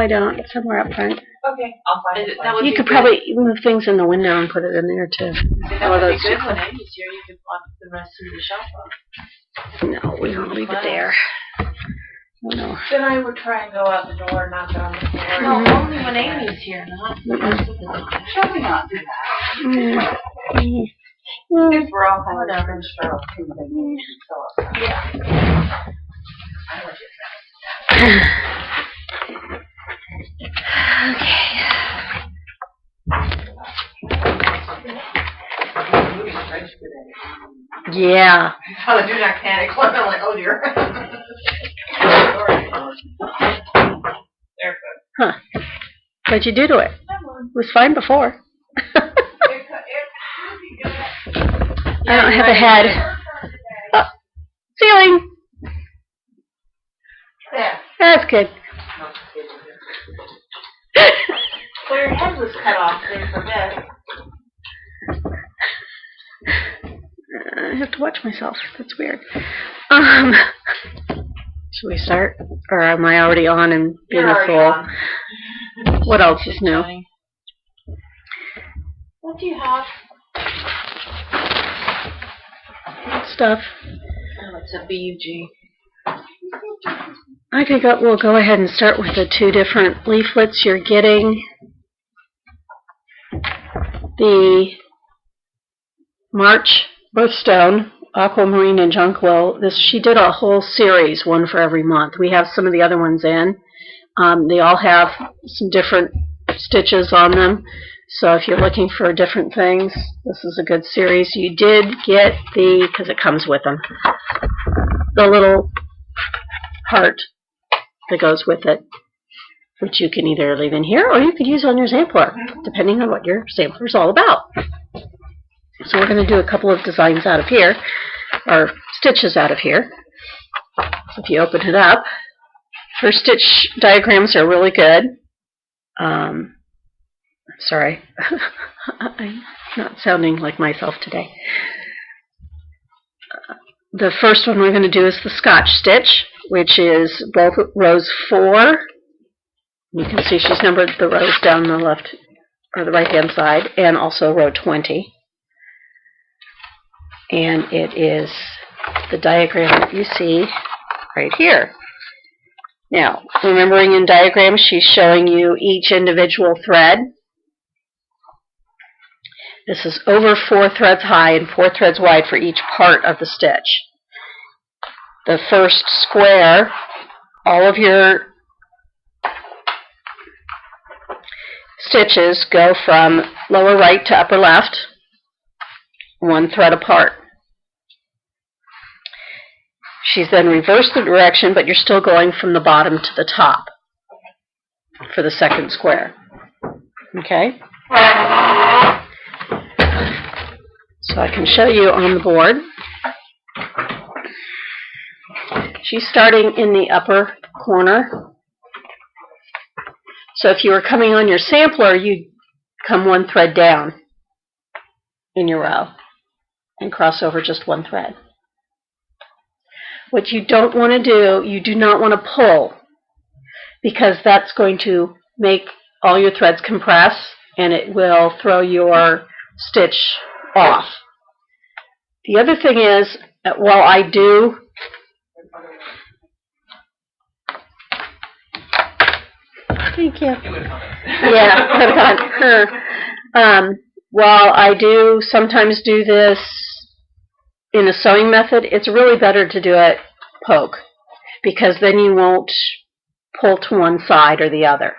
I don't. It's somewhere up front. Okay, I'll find it. You could probably move things in the window and put it in there too. That would be good when Amy's here. You could block the rest of the shelf off. No, we don't leave it there. Oh, no. Then I would try and go out the door, knock it on the floor. No, only when Amy's here, not the rest of the time. Shall we not do that? If we're all kind of sure. Yeah. I would do Okay. Yeah. I saw the do not panic one. I'm like, oh dear. They're good. Huh. What'd you do to it? It was fine before. I don't have a head. Oh, ceiling. Yeah. That's good. Well, your head was cut off there for a bit. I have to watch myself. That's weird. Should we start? Or am I already on and being a fool? What else is new? What do you have? Stuff. Oh, it's a BUG. I think we'll go ahead and start with the two different leaflets you're getting. The March Birthstone, Aquamarine and Jonquil. She did a whole series, one for every month. We have some of the other ones in. They all have some different stitches on them. So if you're looking for different things, this is a good series. You did get because it comes with them, the little heart that goes with it, which you can either leave in here or you could use on your sampler, depending on what your sampler is all about. So we're going to do a couple of designs out of here, or stitches out of here. So if you open it up, her stitch diagrams are really good. Sorry, I'm not sounding like myself today. The first one we're going to do is the Scotch stitch, which is both rows 4. You can see she's numbered the rows down the left or the right hand side, and also row 20. And it is the diagram that you see right here. Now, remembering in diagrams, she's showing you each individual thread. This is over 4 threads high and 4 threads wide for each part of the stitch. The first square, all of your stitches go from lower right to upper left, 1 thread apart. She's then reversed the direction, but you're still going from the bottom to the top for the second square. Okay? So I can show you on the board. She's starting in the upper corner. So if you were coming on your sampler, you'd come 1 thread down in your row and cross over just 1 thread. What you don't want to do, you do not want to pull, because that's going to make all your threads compress and it will throw your stitch off. The other thing is, while I do thank you. Yeah, while I do sometimes do this in a sewing method, it's really better to do it poke, because then you won't pull to one side or the other.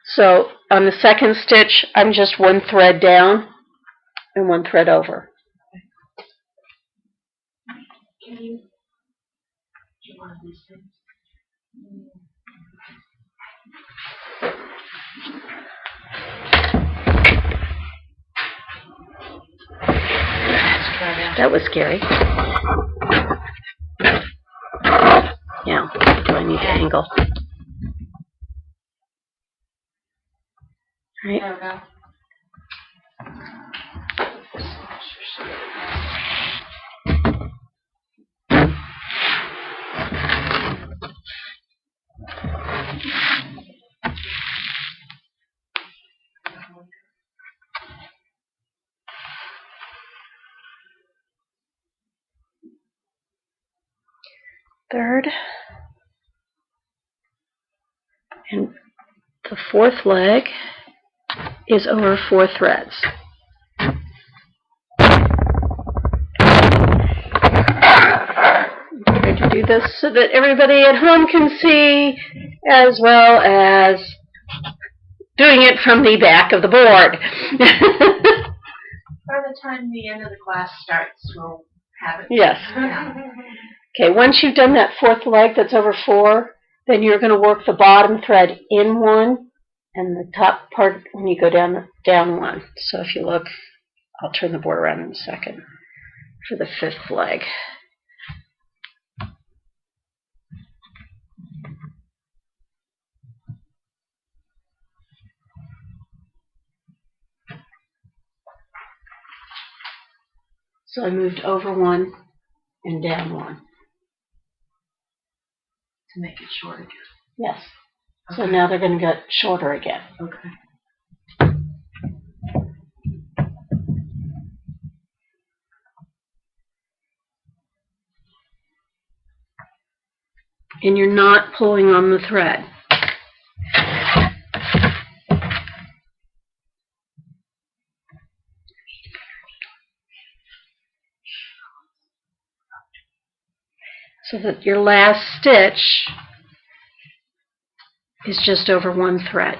So on the second stitch, I'm just 1 thread down and 1 thread over. Can you do one of these things? That was scary. Now, do I need to angle? All right. There we go. third. And the fourth leg is over 4 threads. I'm going to do this so that everybody at home can see, as well as doing it from the back of the board. By the time the end of the class starts, we'll have it. Yes. Okay, once you've done that fourth leg that's over 4, then you're going to work the bottom thread in 1 and the top part when you go down 1. So if you look, I'll turn the board around in a second for the 5th leg. So I moved over 1 and down 1. To make it short again. Yes. Okay. So now they're going to get shorter again. Okay. And you're not pulling on the thread. So that your last stitch is just over 1 thread.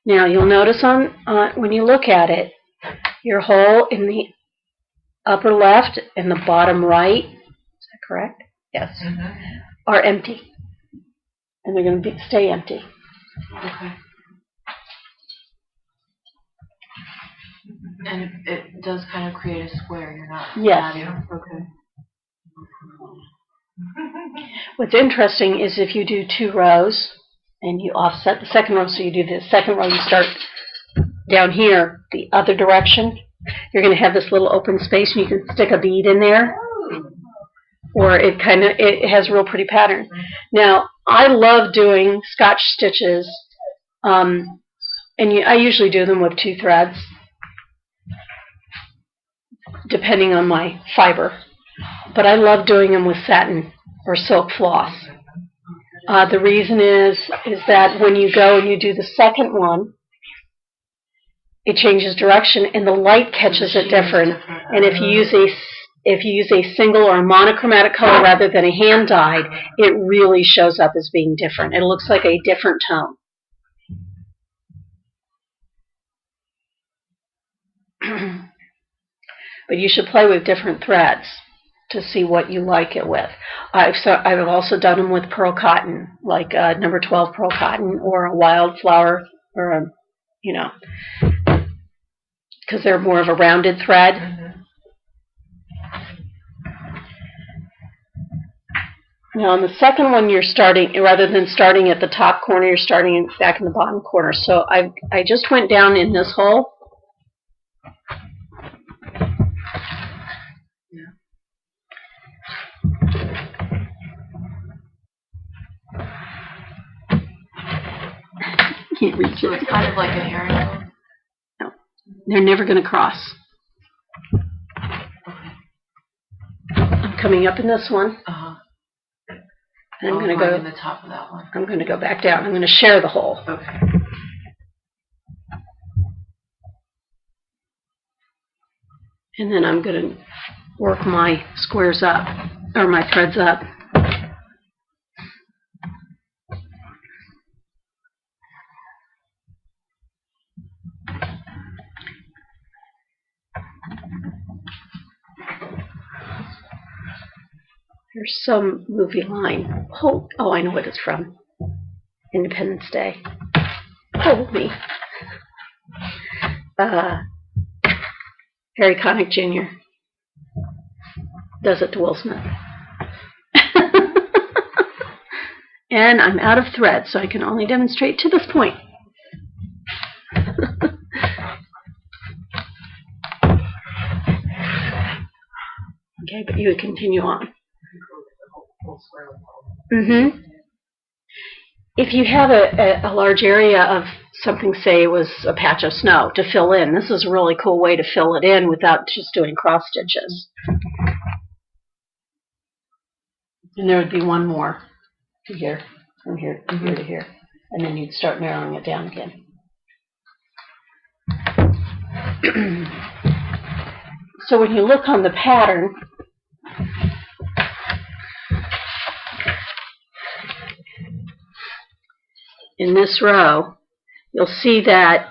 Now you'll notice on when you look at it, your hole in the upper left and the bottom right, is that correct? Yes. Mm-hmm. Are empty. And they're going to stay empty. Okay. And it does kind of create a square. You're not Yes. adding. Okay. What's interesting is if you do 2 rows and you offset the second row, so you do the second row, you start down here the other direction, you're going to have this little open space and you can stick a bead in there, or it has a real pretty pattern. Now, I love doing Scotch stitches, and I usually do them with 2 threads, depending on my fiber. But I love doing them with satin or silk floss. The reason is that when you go and you do the second one, it changes direction and the light catches it different. And if you use a single or a monochromatic color rather than a hand dyed, it really shows up as being different. It looks like a different tone. But you should play with different threads to see what you like it with. I've also done them with pearl cotton, like number 12 pearl cotton, or a wildflower, or a, because they're more of a rounded thread. Mm-hmm. Now on the second one, you're starting, rather than starting at the top corner, you're starting back in the bottom corner. So I just went down in this hole. Can't reach So it. it's kind of like a herringbone. No, they're never going to cross. I'm coming up in this one, Uh-huh. and I'm going to right go in the top of that one. I'm going to go back down. I'm going to share the hole. Okay. And then I'm going to work my squares up, or my threads up. There's some movie line. Oh, I know what it's from. Independence Day. Hold me. Harry Connick Jr. does it to Will Smith. And I'm out of thread, so I can only demonstrate to this point. Okay, but you would continue on. Mm-hmm. If you have a large area of something, say it was a patch of snow, to fill in, this is a really cool way to fill it in without just doing cross stitches. And there would be one more to here, from here to here to here. And then you'd start narrowing it down again. So when you look on the pattern, in this row, you'll see that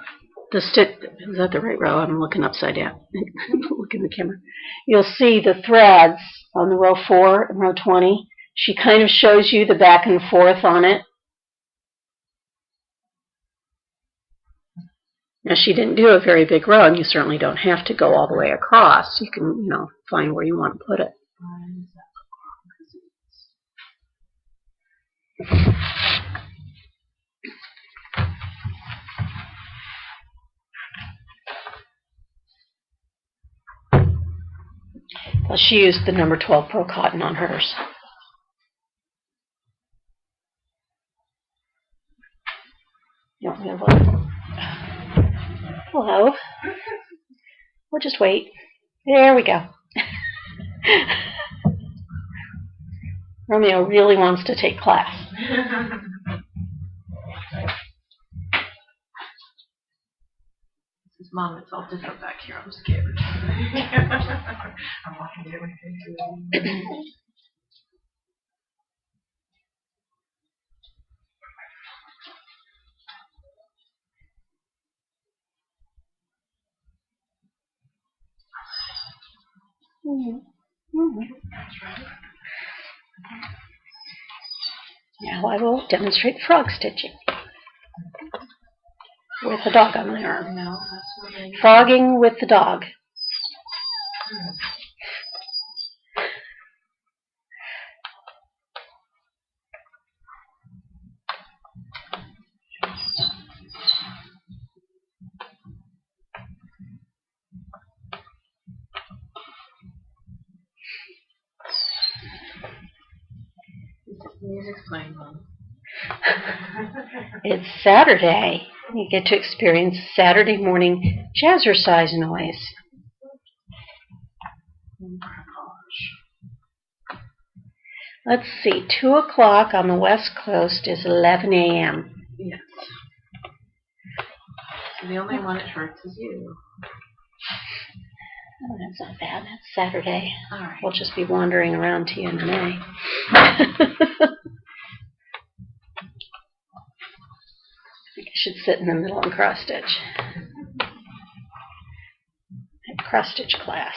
the stitch, is that the right row? I'm looking upside down. Look in the camera. You'll see the threads on the row 4 and row 20. She kind of shows you the back and forth on it. Now, she didn't do a very big row, and you certainly don't have to go all the way across. You can, find where you want to put it. Well, she used the number 12 Pro Cotton on hers. You want me to look? Hello. We'll just wait. There we go. Romeo really wants to take class. Mom, it's all different back here. I'm scared. I'm walking there with you. Now I will demonstrate frog stitching with a dog on my arm. No, that's what Frogging with the dog. Music's playing, Mom. It's Saturday. You get to experience Saturday morning jazzercise noise. Let's see, 2 o'clock on the West Coast is 11 a.m. Yes. So the only one it hurts is you. Oh, that's not bad. That's Saturday. All right. We'll just be wandering around TNMA. I think I should sit in the middle and cross stitch. Cross stitch class.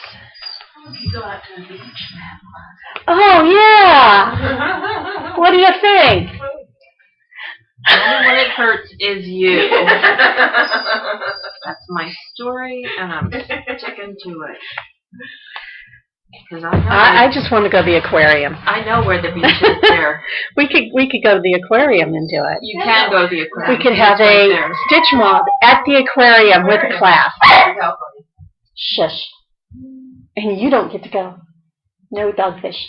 You go out to the beach and have fun. Oh yeah! What do you think? The only one it hurts is you. That's my story, and I'm sticking to it. Because I just want to go to the aquarium. I know where the beach is there. We could go to the aquarium and do it. You can go to the aquarium. We could have a stitch mob at the aquarium with a class. Shush. And you don't get to go. No dogfish.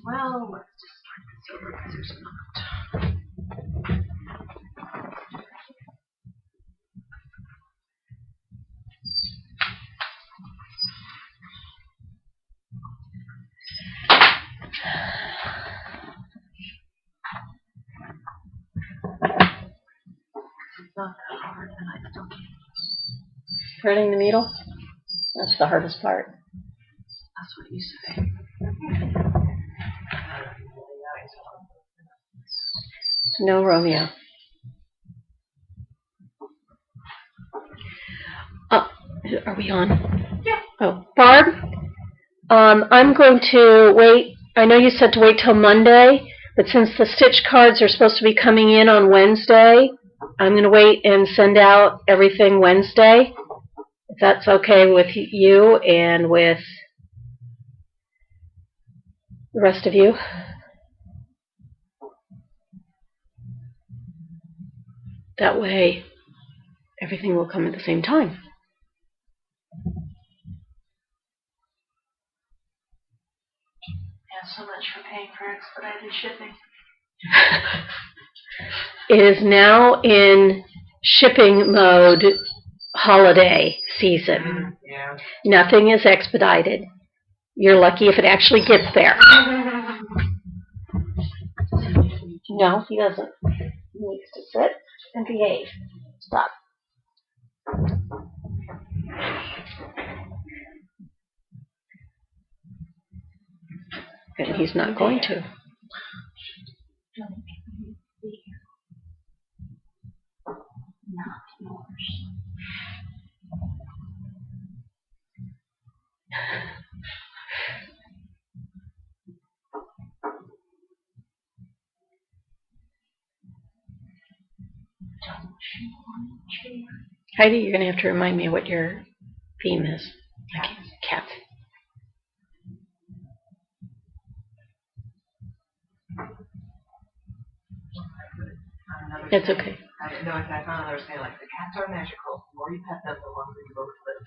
Well, let's just start this over because there's not. It's not that hard, and I still can't. Threading the needle? That's the hardest part. That's what you say. No, Romeo. Are we on? Yeah. Oh, Barb, I'm going to wait. I know you said to wait till Monday, but since the stitch cards are supposed to be coming in on Wednesday, I'm going to wait and send out everything Wednesday. If that's okay with you and with the rest of you. That way, everything will come at the same time. Yeah, so much for paying for expedited shipping. It is now in shipping mode, holiday season. Yeah. Nothing is expedited. You're lucky if it actually gets there. No, he doesn't. He needs to sit and behave. Stop. And he's not going to. Heidi, you're going to have to remind me what your theme is. Cats. It's okay. No, I found another saying like the cats are magical. The more you pet them, the longer you both live.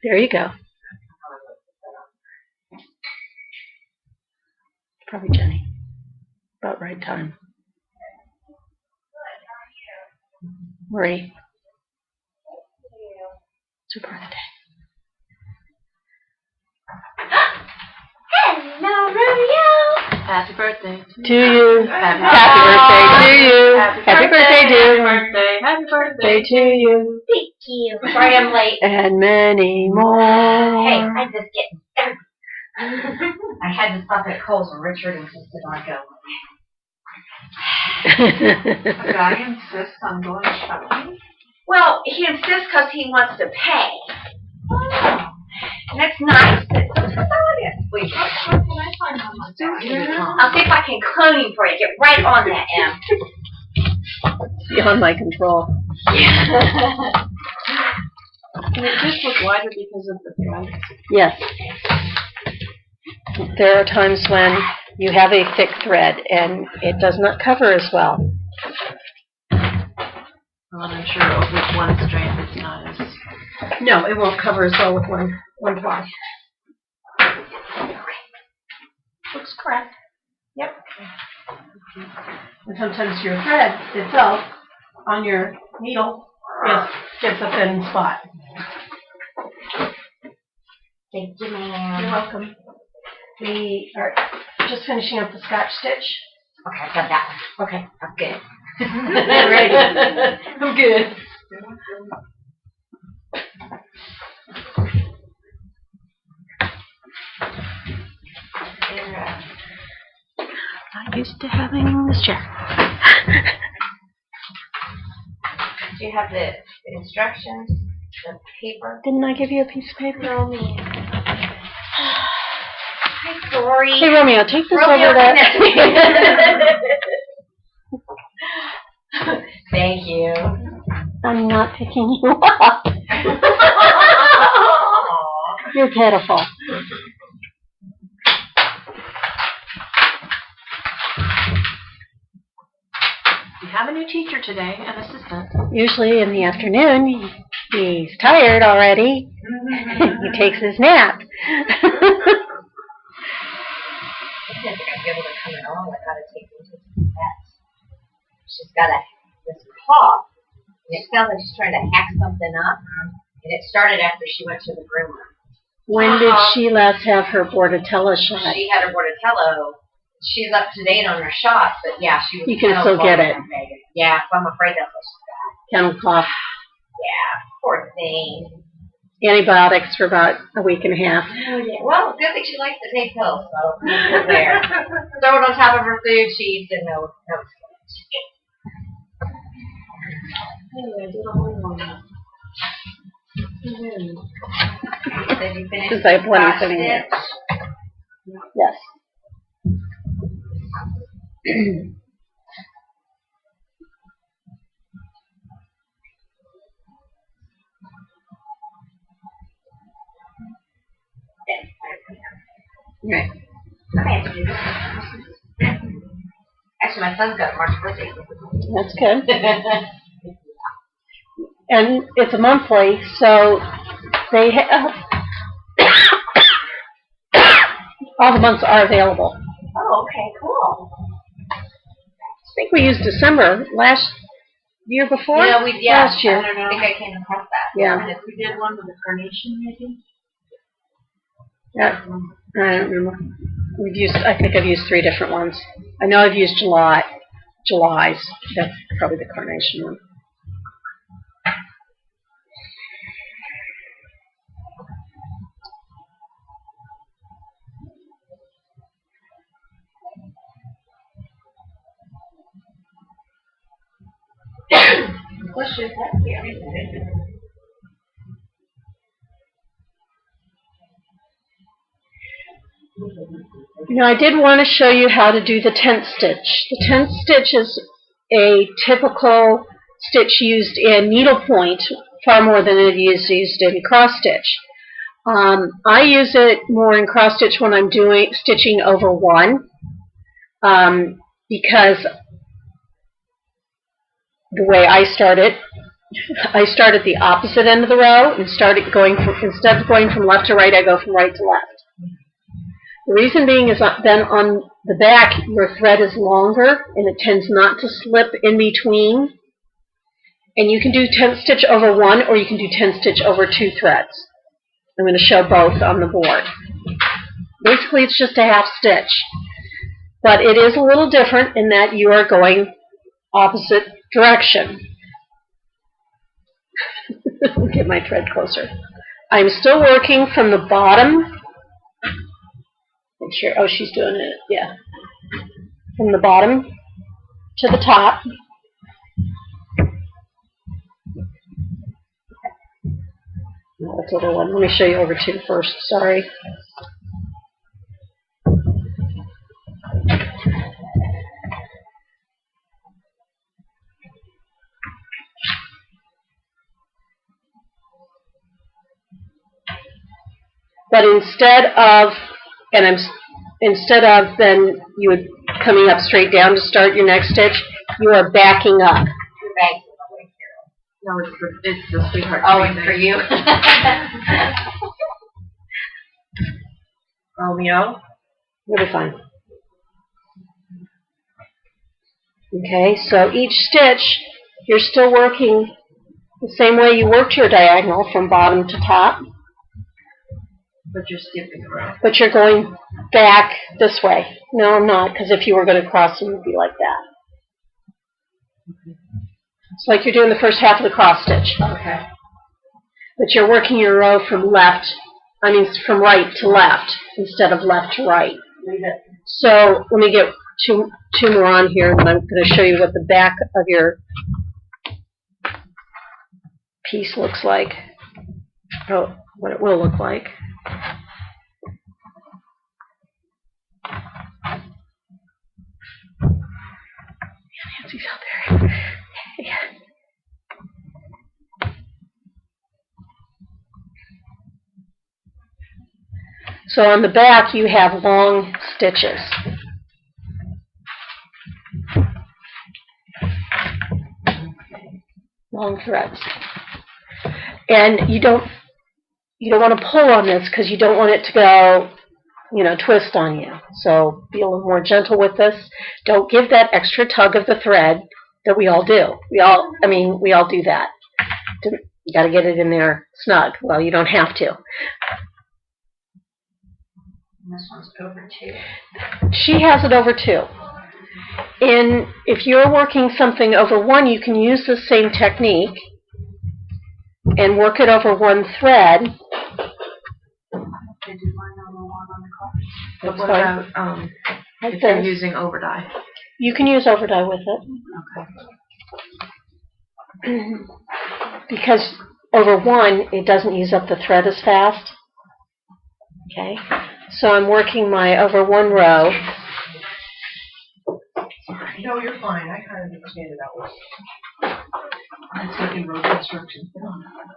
There you go. Probably Jenny. About right time. Marie. Super birthday. Hello, Romeo. Happy birthday To you. Happy birthday to you. Happy birthday, dear. Happy birthday To you. Thank you. Sorry I'm late. And many more. Hey, I'm just getting started. I had to stop at Kohl's and Richard insisted on going. A guy insists on going shopping? Well, he insists because he wants to pay. Oh. And it's nice. That's what it is. Wait, what can I find on my phone? I'll see if I can clone him for you. Get right on that, Em. Beyond my control. Can it just look wider because of the thread? Yes. There are times when you have a thick thread and it does not cover as well. Well, I'm sure with one strand it's not as... No, it won't cover as well with one ply. Looks correct. Yep. And sometimes your thread itself on your needle gets a thin spot. Thank you, ma'am. You're welcome. We are just finishing up the Scotch stitch. Okay, I've got that one. Okay, I'm good. Ready. I'm good. Not used to having this chair. Do you have the instructions, the paper? Didn't I give you a piece of paper? No, ma'am. Hi, Dory. Hey, Romeo, take this Romeo, over that. Thank you. I'm not picking you up. You're pitiful. We have a new teacher today, an assistant. Usually in the afternoon, he's tired already. He takes his nap. I didn't think I'd be able to come at all. I got to take her to some vets. She's got this cough, and it sounds like she's trying to hack something up. And it started after she went to the groomer. When did she last have her Bordetella shot? She had her Bordetella. She's up to date on her shots, but yeah, she was. You can still get it. Yeah, so I'm afraid that's what she's got. Kennel cough. Yeah, poor thing. Antibiotics for about a week and a half. Oh, yeah. Well, good thing she likes to take pills, so we're there. Throw it on top of her food, she eats it, no Anyway, I did a whole one. Did you finish? Because I have plenty sitting here. Yes. Right. Actually, my son's got a March birthday. That's good. And it's a monthly, so they have all the months are available. Oh, okay, cool. I think we used December last year before. Yeah, last year. I don't know. I think I came across that. Yeah. And if we did one with a carnation, maybe? Yeah. I don't remember. I think I've used 3 different ones. I know I've used July's. That's probably the carnation one. What's your I did want to show you how to do the tent stitch. The tent stitch is a typical stitch used in needlepoint far more than it is used in cross stitch. I use it more in cross stitch when I'm stitching over one, because the way I start at the opposite end of the row and instead of going from left to right, I go from right to left. The reason being is then on the back, your thread is longer and it tends not to slip in between. And you can do tent stitch over one, or you can do tent stitch over 2 threads. I'm going to show both on the board. Basically, it's just a half stitch. But it is a little different in that you are going opposite direction. Get my thread closer. I'm still working from the bottom. Make sure, oh, she's doing it, yeah. From the bottom to the top. No, that's over one. Let me show you over 2 first, sorry. But instead of then you would coming up straight down to start your next stitch, you are backing up. You're backing away, Carol. No, it's the sweetheart. Oh, it's for you. Romeo? You'll be fine. Okay, so each stitch, you're still working the same way you worked your diagonal from bottom to top. But you're skipping around. But you're going back this way. No, I'm not, because if you were going to cross, it would be like that. It's like you're doing the first half of the cross stitch. Okay. But you're working your row from right to left instead of left to right. So let me get two more on here, and I'm going to show you what the back of your piece looks like. Oh, what it will look like. Nancy's out there. Yeah. So on the back you have long stitches. Long threads. And you don't want to pull on this because you don't want it to go, twist on you. So be a little more gentle with this. Don't give that extra tug of the thread that we all do. We all do that. You got to get it in there snug. Well, you don't have to. This one's over 2. She has it over 2. And if you're working something over 1, you can use the same technique and work it over 1 thread. Did you find number 1 on the card? That's What fine. about Like if you're this. using overdye? You can use overdye with it. Okay. Because over 1, it doesn't use up the thread as fast. Okay? So I'm working my over 1 row. No, you're fine. I kind of understand it that way. I'm taking road construction.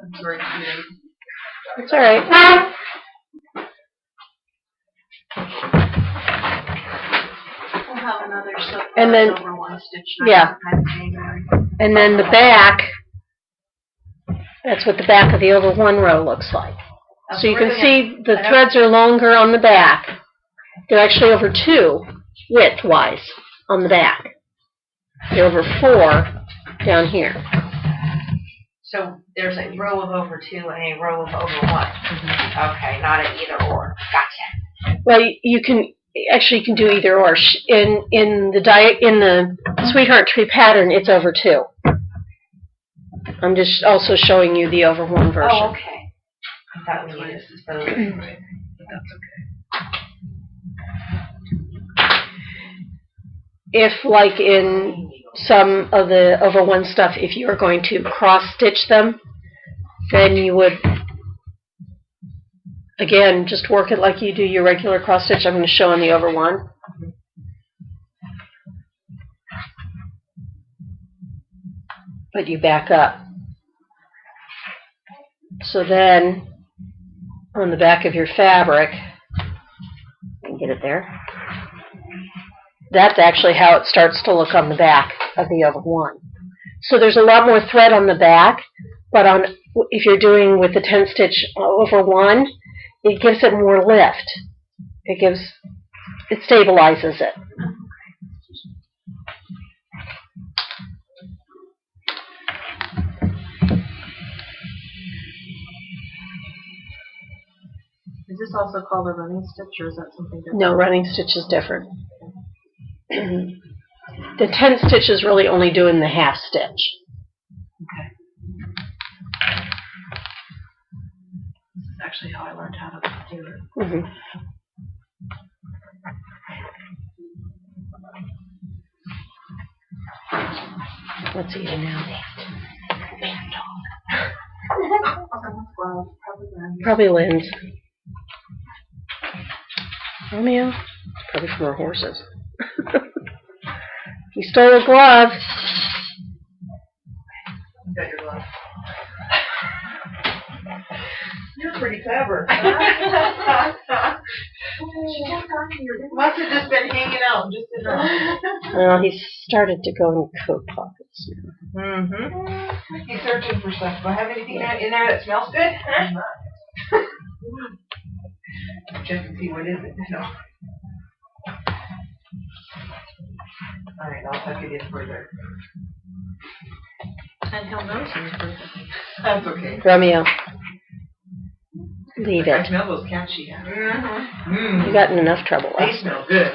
I'm sorry. It's all right. We'll have another And then, over 1 stitch. yeah. And then the back, that's what the back of the over 1 row looks like. So you can see the threads are longer on the back. They're actually over 2 width-wise on the back. They're over 4 down here. So there's a row of over 2 and a row of over 1. Okay, not an either or. Gotcha. Well, you can do either or. In the Sweetheart Tree pattern, it's over 2. I'm just also showing you the over 1 version. Oh, okay. I thought we needed to both. That's okay. If, like in some of the over 1 stuff, if you are going to cross stitch them, then you would, again, just work it like you do your regular cross stitch. I'm going to show on the over 1. But you back up. So then, on the back of your fabric, get it there. That's actually how it starts to look on the back of the over 1. So there's a lot more thread on the back, but if you're doing with the 10 stitch over 1, it gives it more lift. It stabilizes it. Is this also called a running stitch, or is that something different? No, running stitch is different. The 10 stitch is really only doing the half stitch. Okay. This is actually how I learned how to do it. Mm-hmm. What's eating now? Probably Lynn's. Romeo? Probably from her horses. You stole a glove. You got your glove. You're pretty clever. Must have just been hanging out just enough. Well, he started to go in coat pockets. Mm-hmm. He's searching for stuff. Do I have anything in there that smells good? Check and see what is it. No. All right, I'll tuck it in further. And he'll know she's perfect. That's okay. Romeo, leave I it. smell those cats she has. You got in enough trouble They last smell good.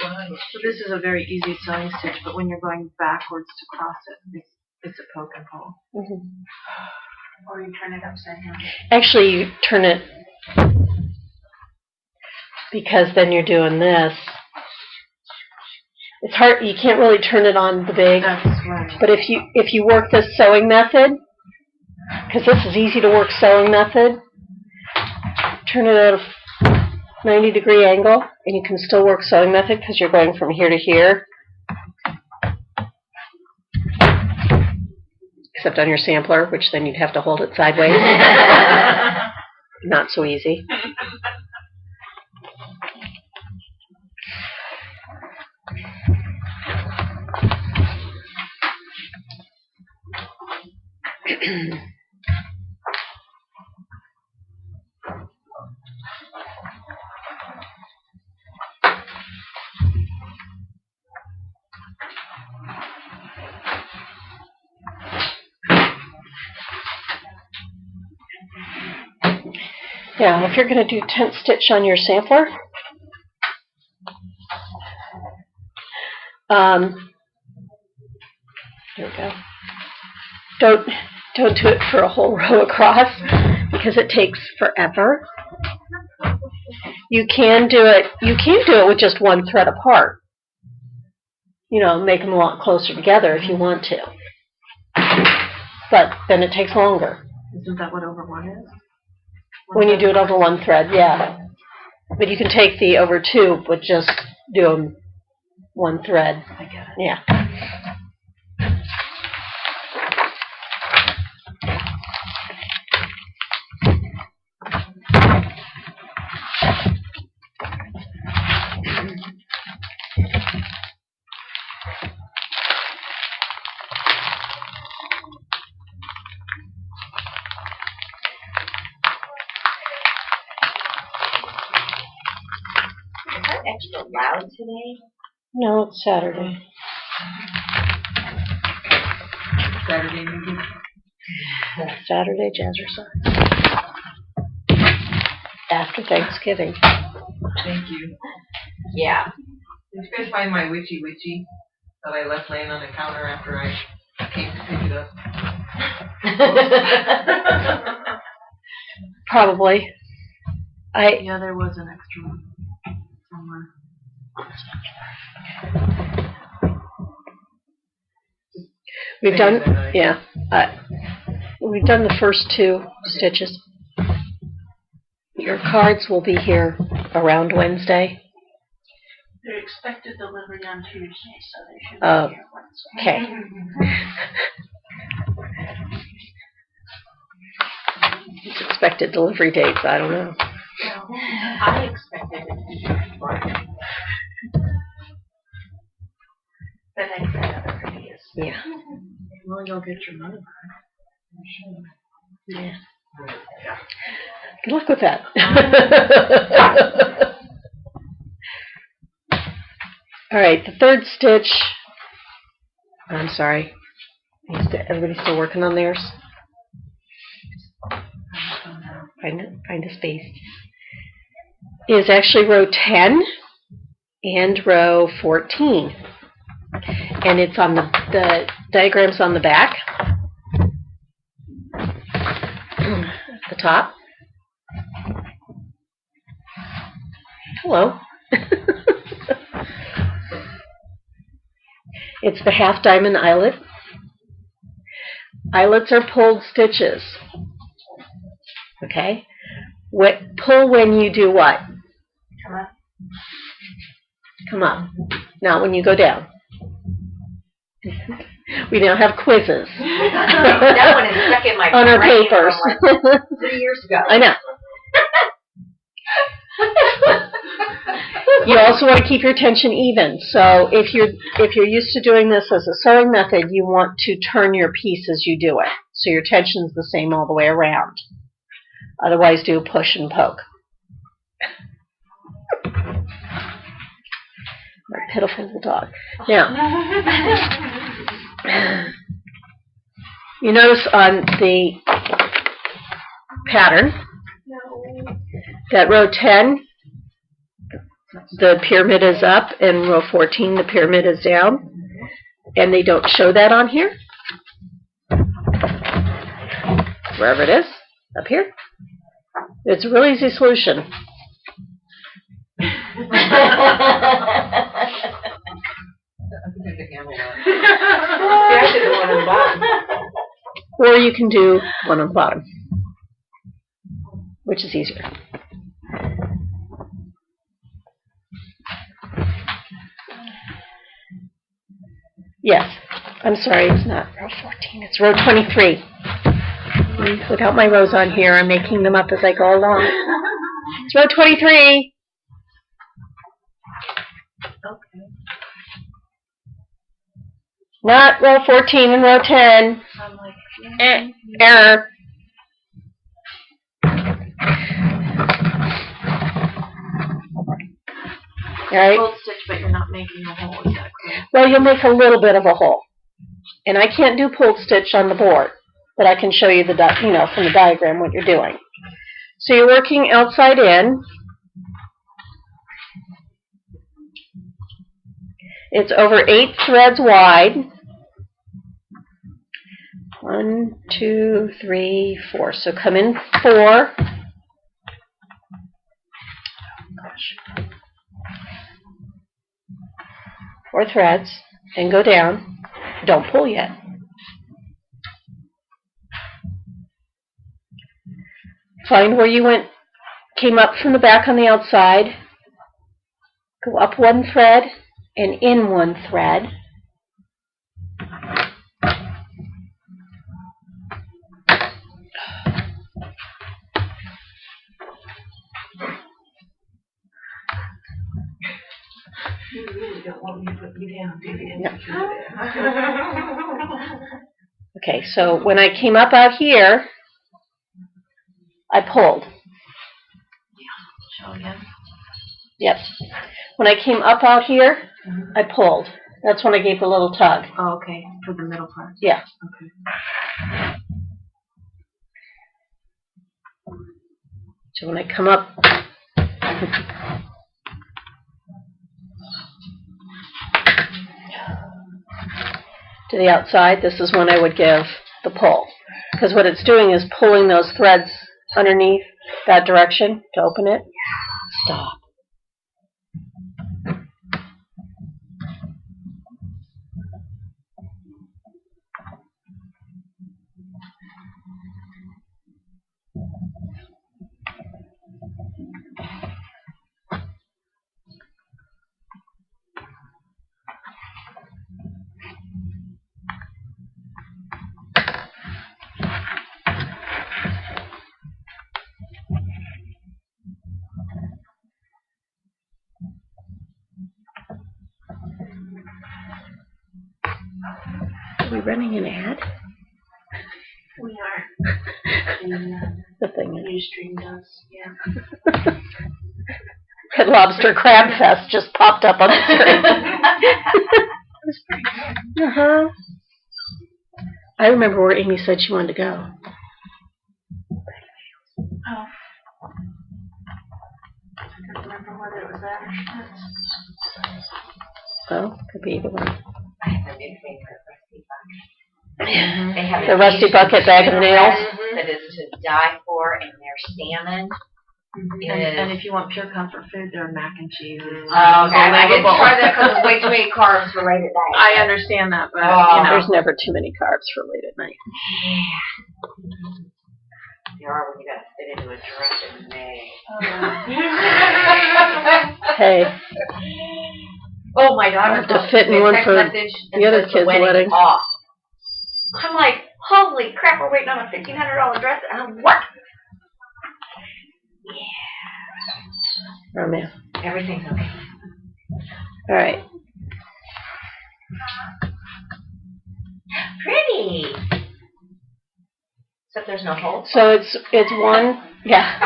So this is a very easy sewing stitch, but when you're going backwards to cross it, it's a poke and pull. Mm-hmm. Or you turn it upside down. Actually, you turn it because then you're doing this. It's hard. You can't really turn it on the big. That's right. But if you work this sewing method, because this is easy to work sewing method, turn it at a 90-degree angle, and you can still work sewing method because you're going from here to here. Except on your sampler, which then you'd have to hold it sideways. Not so easy. Yeah, if you're going to do tent stitch on your sampler, here we go. Don't do it for a whole row across because it takes forever. You can do it with just one thread apart. You know, make them a lot closer together if you want to. But then it takes longer. Isn't that what over 1 is? When you do it over one thread, yeah. But you can take the over 2, but just do them one thread. I get it. Yeah. Extra loud today? No, it's Saturday. Saturday maybe? Saturday jazzercise. After Thanksgiving. Thank you. Yeah. Did you guys find my witchy that I left laying on the counter after I came to pick it up? Probably. Yeah, there was an extra one somewhere. We've done, yeah. We've done the first 2 stitches. Your cards will be here around Wednesday. They're expected delivery on Tuesday, so they should Oh, be here Wednesday. Okay. It's expected delivery dates, I don't know. Well, I expected it to be Friday. But I said other ideas. Yeah. Well, you'll get your money back. Yeah. Good luck with that. All right, the 3rd stitch. I'm sorry. Everybody's still working on theirs? Find a space. Is actually row 10 and row 14. And it's on the diagram's on the back. At the top. Hello. It's the half diamond eyelet. Eyelets are pulled stitches. Okay? Pull when you do what? Come up. Come up. Not when you go down. We now have quizzes. That one is stuck in my on our brain papers. from like 3 years ago. I know. You also want to keep your tension even. So if you're used to doing this as a sewing method, you want to turn your piece as you do it. So your tension's the same all the way around. Otherwise, do push and poke. My pitiful little dog. Now, you notice on the pattern that row 10, the pyramid is up, and row 14, the pyramid is down. And they don't show that on here. Wherever it is, up here. It's a real easy solution. I think I can handle that. See, I did the one on the bottom. Or you can do one on the bottom, which is easier. Yes. I'm sorry, it's not row 14. It's row 23. Without my rows on here, I'm making them up as I go along. It's row 23. Okay. Not row 14 and row 10. I'm like, Error. All right. full stitch, but you're not making a hole, is that correct? Well, you'll make a little bit of a hole. And I can't do pulled stitch on the board, but I can show you the, from the diagram what you're doing. So you're working outside in. It's over 8 threads wide. 1, 2, 3, 4. So come in 4. Gosh. 4 threads and go down. Don't pull yet. Find where you came up from the back on the outside. Go up 1 thread and in 1 thread. You really don't want me to put you down, do you? No. Okay, so when I came up out here, I pulled. Show again. Yep. When I came up out here, I pulled. That's when I gave the little tug. Oh, okay, for the middle part. Yeah. Okay. So when I come up, to the outside, this is when I would give the pull. Because what it's doing is pulling those threads underneath that direction to open it. Stop. Are we running an ad? We are. The thing is. Ustream does, yeah. Red Lobster Crab Fest just popped up on the screen. Uh-huh. I remember where Amy said she wanted to go. Oh. I can't remember whether it was that or Schmitz. Oh, could be either one. I have a new favorite Rusty Bucket. They have The Rusty Bucket bag of nails. that is to die for, and their salmon. And if you want pure comfort food, their mac and cheese is I didn't try that because there's way too many carbs for late at night. I understand that, but There's never too many carbs for late at night. There are when you got to fit into a dress in May. Hey, Oh, my daughter have to fit in one for the other kid's wedding. Off. I'm like, holy crap, we're waiting on a $1,500 dress. What? Oh man. Everything's okay. All right. Pretty. Except there's no holes. So it's one. Yeah.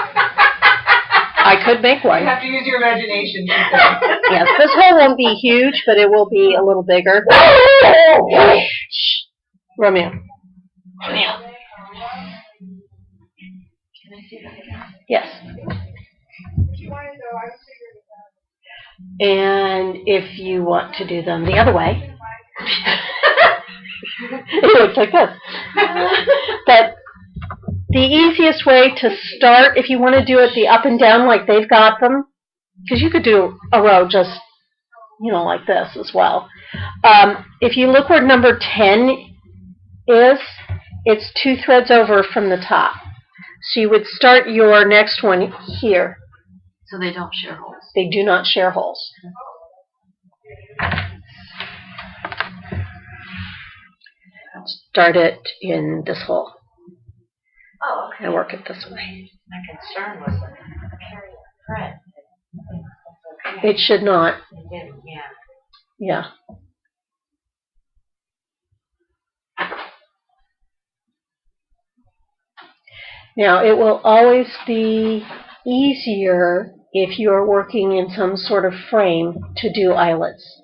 I could make one. You have to use your imagination. Yes, this hole won't be huge, but it will be a little bigger. Shh. Romeo. Romeo. Can I see that again? Yes. And if you want to do them the other way, it looks like this. But the easiest way to start, if you want to do it the up and down like they've got them, because you could do a row just, like this as well. If you look where number 10 is, it's 2 threads over from the top. So you would start your next one here. So they don't share holes. They do not share holes. Start it in this hole Oh, okay. and work it this way. My concern was the carry the thread. Okay. It should not. It didn't, yeah. Yeah. Now, it will always be easier if you're working in some sort of frame to do eyelets,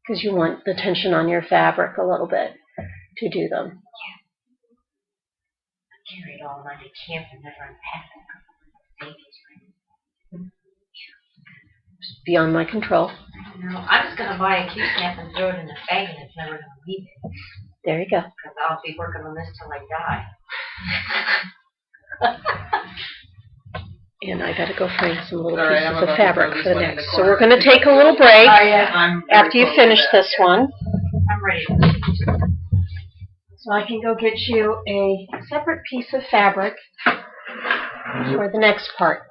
because you want the tension on your fabric a little bit to do them. I carried all night to camp and never unpacked them. It's beyond my control. I'm just going to buy a Q-snap and throw it in a bag and it's never going to leave it. There you go. Because I'll be working on this till I die. And I got to go find some little Sorry, pieces I'm of about to fabric throw for this the one in next. the So corner. we're going to take a little break I'm very after you close finish to that. this one. I'm ready to So I can go get you a separate piece of fabric for the next part.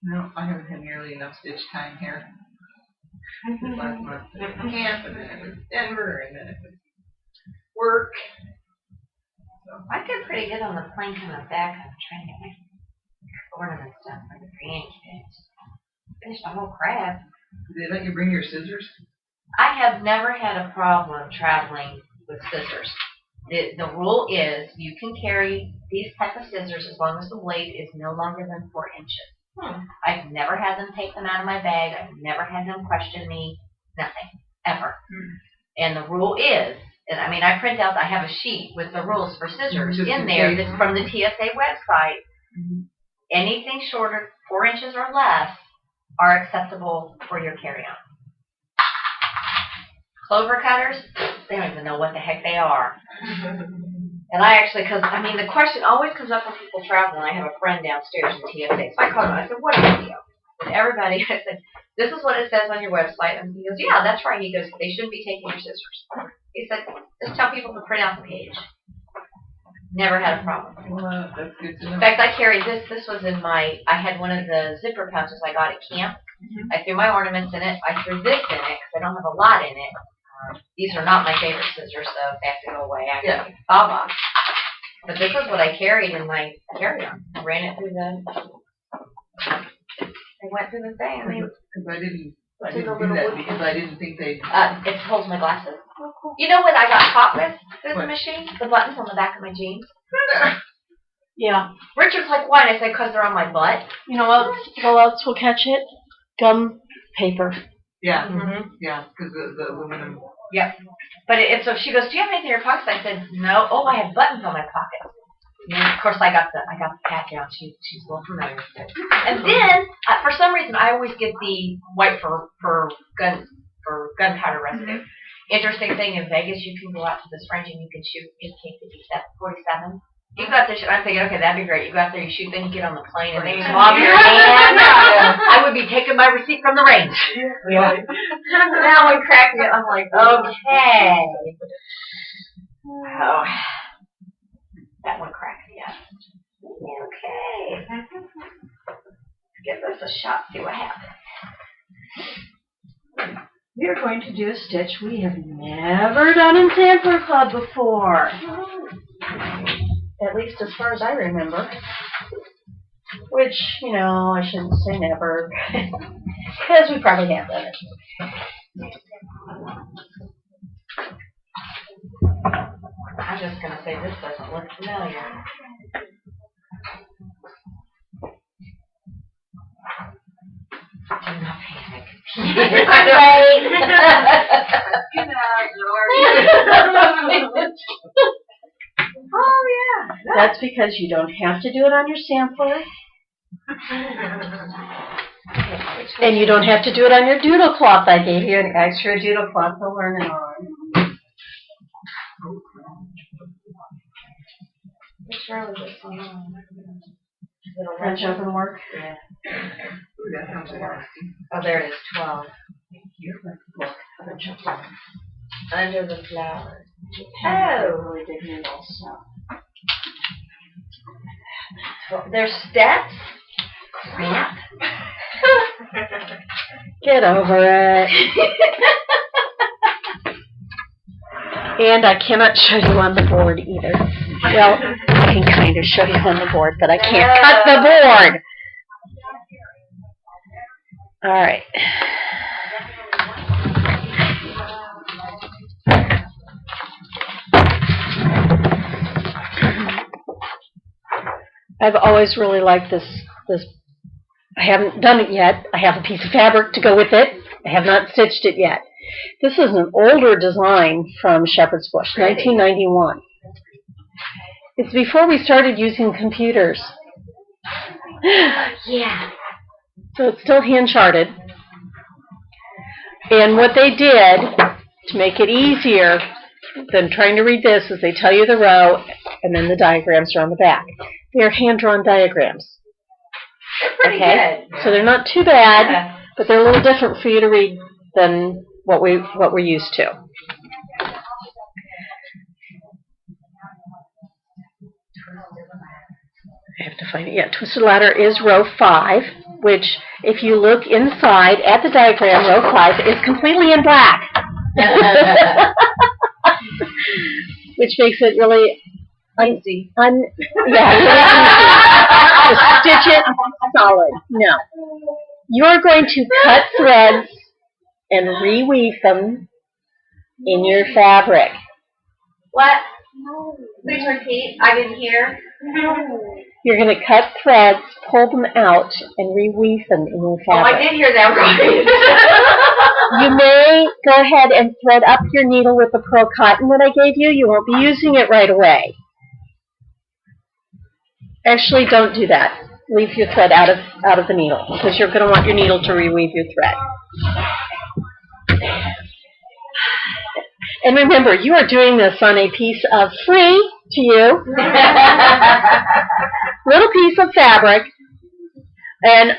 No, I haven't had nearly enough stitch time here. This last month, it was camp, and then it was Denver, and then it was work. I did pretty good on the plank on the back. I'm trying to get my ornaments done for the grandkids. Finished my whole crab. Did they let you bring your scissors? I have never had a problem traveling with scissors. The rule is you can carry these type of scissors as long as the blade is no longer than 4 inches. I've never had them take them out of my bag. I've never had them question me. Nothing. Ever. And the rule is, and I mean, I have a sheet with the rules for scissors in there that's from the TSA website. Anything shorter, 4 inches or less, are acceptable for your carry-on. Clover cutters, they don't even know what the heck they are. And I actually, because, I mean, the question always comes up when people travel, and I have a friend downstairs in TSA. So I called him, I said, what is the deal? And everybody, I said, this is what it says on your website. And he goes, yeah, that's right. He goes, they shouldn't be taking your scissors. He said, just tell people to print out the page. Never had a problem. Well, that's good to know. In fact, I carried this. This was in I had one of the zipper pouches I got at camp. I threw my ornaments in it. I threw this in it because I don't have a lot in it. These are not my favorite scissors, so they have to go away. I have to baba. But this is what I carried in my carry-on. I ran it through I went through the thing. I mean, Because I didn't do that because I didn't think they. it holds my glasses. You know what I got caught with through the machine? The buttons on the back of my jeans. Yeah. Richard's like, why? And I said, because they're on my butt. You know what else will catch it? Gum paper. Yeah, yeah, because the aluminum. Yep. But so she goes, do you have anything in your pockets? I said, no. Oh, I have buttons on my pockets. And of course, I got the cat down. She's a little familiar with it. And then, for some reason, I always get the white for gunpowder residue. Interesting thing, in Vegas, you can go out to this range and you can shoot AK-47. You go out there, I'm thinking, okay, that'd be great. You go out there, you shoot, then you get on the plane, and then you lob your hand. I would be taking my receipt from the range. Yeah. That one cracked me up. I'm like, okay. Oh, that one cracked me up. Okay. Give this a shot, see what happens. We are going to do a stitch we have never done in Sanford Club before. At least as far as I remember. Which, you know, I shouldn't say never. Because we probably have done it. I'm just going to say this doesn't look familiar. Do not panic. Oh, yeah. That's because you don't have to do it on your sampler. And you don't have to do it on your doodle cloth. I gave you an extra doodle cloth to learn it on. Which row is this on? French open work. Yeah. Ooh, that sounds nasty. Oh, there it is, 12. Under the flowers. Oh. Really big needles, so. There's steps? Crap. Get over it. And I cannot show you on the board either. Well, I can kind of show you on the board, but I can't cut the board. All right. I've always really liked this. I haven't done it yet. I have a piece of fabric to go with it. I have not stitched it yet. This is an older design from Shepherd's Bush, 1991. It's before we started using computers. Yeah. So it's still hand-charted. And what they did to make it easier than trying to read this is they tell you the row and then the diagrams are on the back. They're hand-drawn diagrams. They're pretty good. So they're not too bad, but they're a little different for you to read than what we're used to. I have to find it. Yeah, Twisted Ladder is row 5, which if you look inside at the diagram, row 5 is completely in black. Which makes it really easy. Really easy to stitch it solid. No. You're going to cut threads and reweave them in your fabric. What? Please repeat. I didn't hear. You're going to cut threads, pull them out, and reweave them in your Oh, I fabric. did hear that right. You may go ahead and thread up your needle with the pearl cotton that I gave you. You won't be using it right away. Actually, don't do that. Leave your thread out of the needle because you're going to want your needle to reweave your thread. And remember, you are doing this on a piece of free to you little piece of fabric. And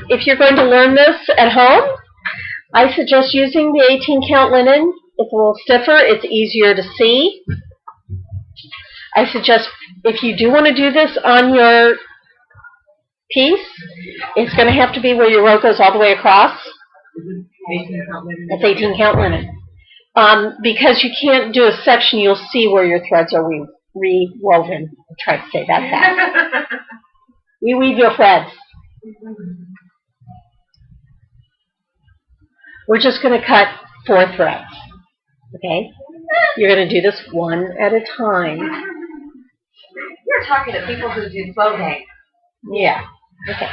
if you're going to learn this at home, I suggest using the 18 count linen. It's a little stiffer. It's easier to see. I suggest if you do want to do this on your piece, it's going to have to be where your row goes all the way across. It's 18 count linen. Because you can't do a section, you'll see where your threads are rewoven. I'll try to say that fast. Reweave your threads. We're just going to cut 4 threads. Okay? You're going to do this one at a time. You're talking to people who do clothing. Yeah. Okay.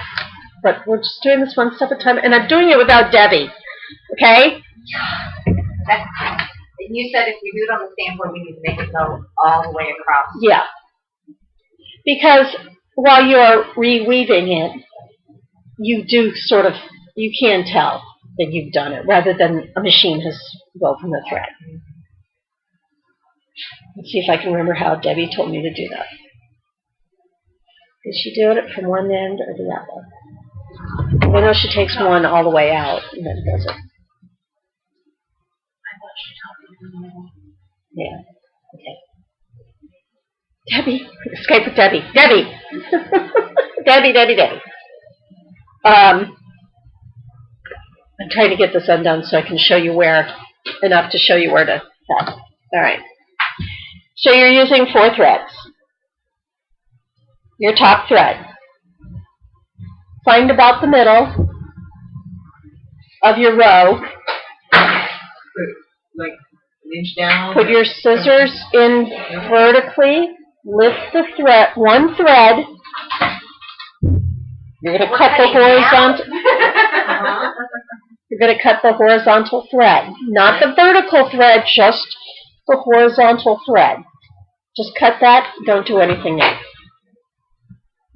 But we're just doing this one step at a time, and I'm doing it without Debbie. Okay? You said if we do it on the same board, we need to make it go all the way across. Yeah. Because while you're reweaving it, you do sort of, you can tell that you've done it, rather than a machine has woven the thread. Let's see if I can remember how Debbie told me to do that. Did she do it from one end or the other? I know she takes one all the way out and then does it. Yeah. Okay. Debbie. Escape with Debbie. Debbie. Debbie. I'm trying to get this undone so I can show you enough to show you where to cut. All right. So you're using 4 threads. Your top thread. Find about the middle of your row. Like an inch down. Put your scissors in vertically. Lift the thread, one thread. You're going to cut the horizontal. You're going to cut the horizontal thread, not the vertical thread, just the horizontal thread. Just cut that. Don't do anything now.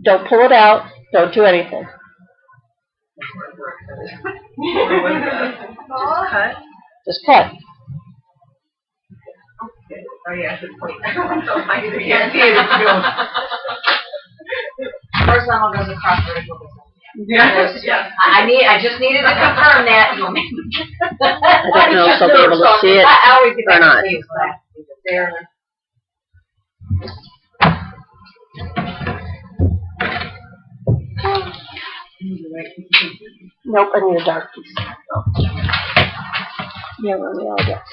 Don't pull it out. Don't do anything. Just cut. Oh yeah, good point. I can't see it. Horizontal goes across vertical. Yeah. I just needed to confirm that. I don't know if they'll be able to see it I always get or not. confused, but there. Nope, I need a dark piece. Yeah, well, we all get that.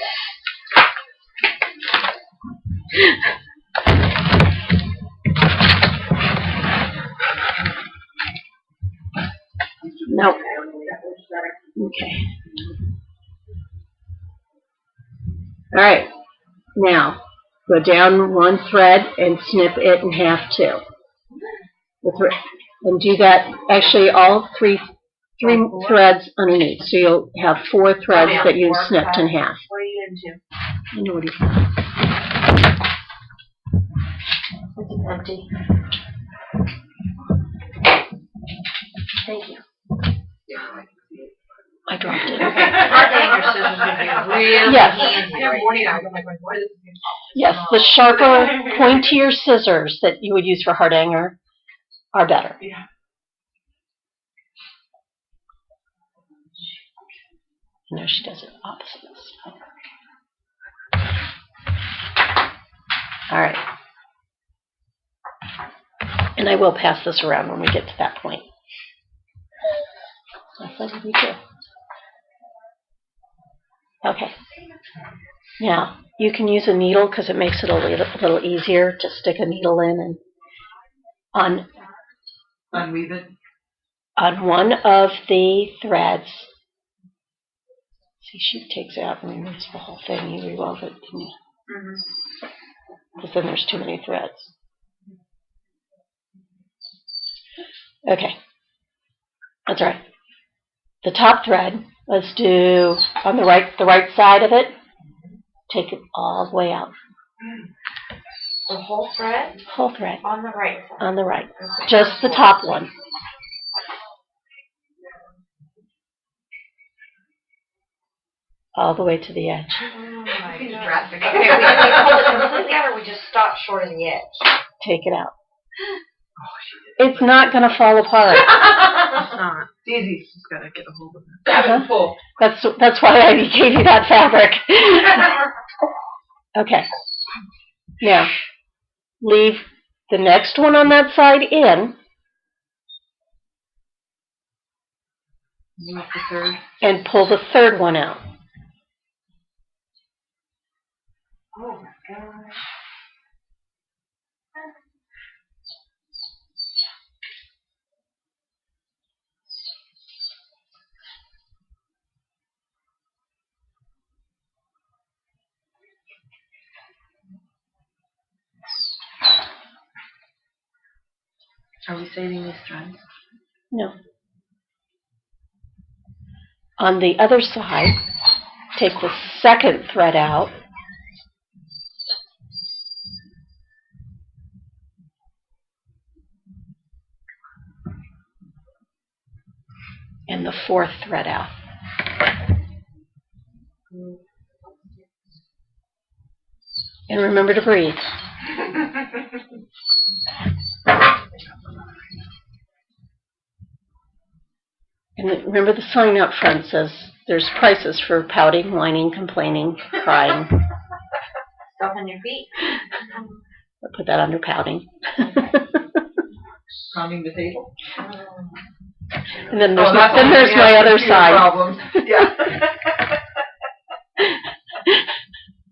Nope. Okay. All right. Now, go down 1 thread and snip it in half too. And do that, actually all three threads underneath. So you'll have 4 threads that you snipped in half. What are you into? I know what he's It's empty. Thank you. I dropped it. Hot hanger scissors would be really Yes. handy. Yes, the sharper, pointier scissors that you would use for hardanger are better. Yeah. No, she does it opposite. All right. And I will pass this around when we get to that point. Yes, I do too. Okay. Now, you can use a needle because it makes it a little easier to stick a needle in and Unweave it. on one of the threads. See, she takes it out and removes the whole thing. You rewove it, didn't you? because then there's too many threads. Okay, that's right. The top thread, let's do on the right side of it. Take it all the way out. The whole thread? Whole thread. On the right side? On the right. Just the top one. All the way to the edge. Oh my God. Okay, we pull it completely out, or we just stop short of the edge? Take it out. It's not going to fall apart. It's not. It's easy. Just gotta get a hold of it. Seven full. That's why I gave you that fabric. Okay. Now, leave the next one on that side in. You want the third? And pull the third one out. Oh my gosh. Are we saving these threads? No. On the other side, take the second thread out. And the fourth thread out. And remember to breathe. And remember the sign up front says there's prices for pouting, whining, complaining, crying. Stuff on your feet? I'll put that under pouting. Pounding the table. And then there's my other side. Problems. Yeah.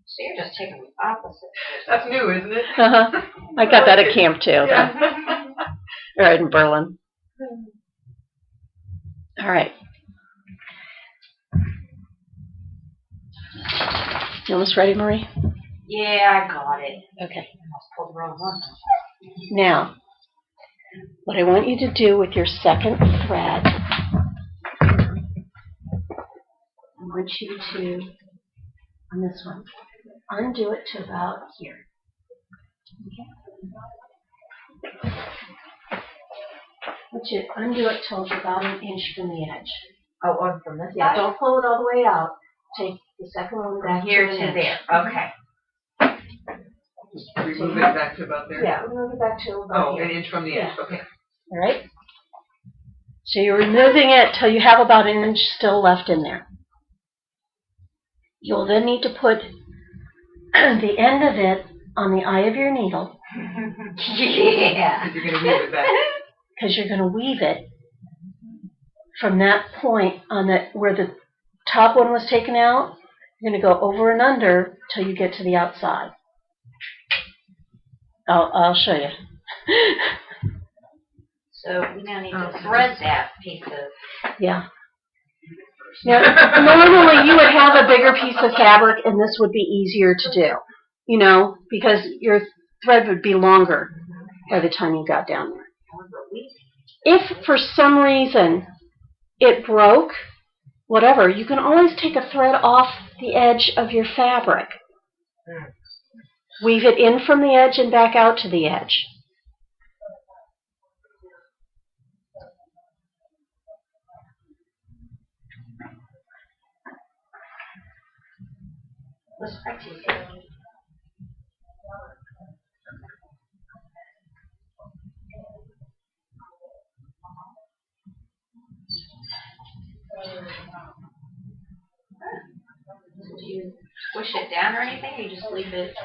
So you're just taking the opposite. That's new, isn't it? Uh-huh. I got that at camp too. Yeah. Right in Berlin. All right. You almost ready, Marie? Yeah, I got it. Okay. I almost pulled the wrong one. Now, what I want you to do with your second thread, I want you to, on this one, undo it to about here. Okay. I want you to undo it till it's about an inch from the edge. Oh, on from this Yeah, side? don't pull it all the way out. Take the second one back Here to to the there. edge. Okay. Just remove it back to about there. Yeah, remove it back to about Oh, here. an inch from the edge. Okay. All right? So you're removing it till you have about an inch still left in there. You'll then need to put the end of it on the eye of your needle. Yeah. Because you're going to weave it back. Because you're going to weave it from that point on where the top one was taken out. You're going to go over and under till you get to the outside. I'll show you. So we now need to thread that piece of... Yeah. Now, normally you would have a bigger piece of fabric and this would be easier to do, you know, because your thread would be longer by the time you got down there. If for some reason it broke, whatever, you can always take a thread off the edge of your fabric. Weave it in from the edge and back out to the edge. Let's practice. Do you push it down or anything, or you just leave it?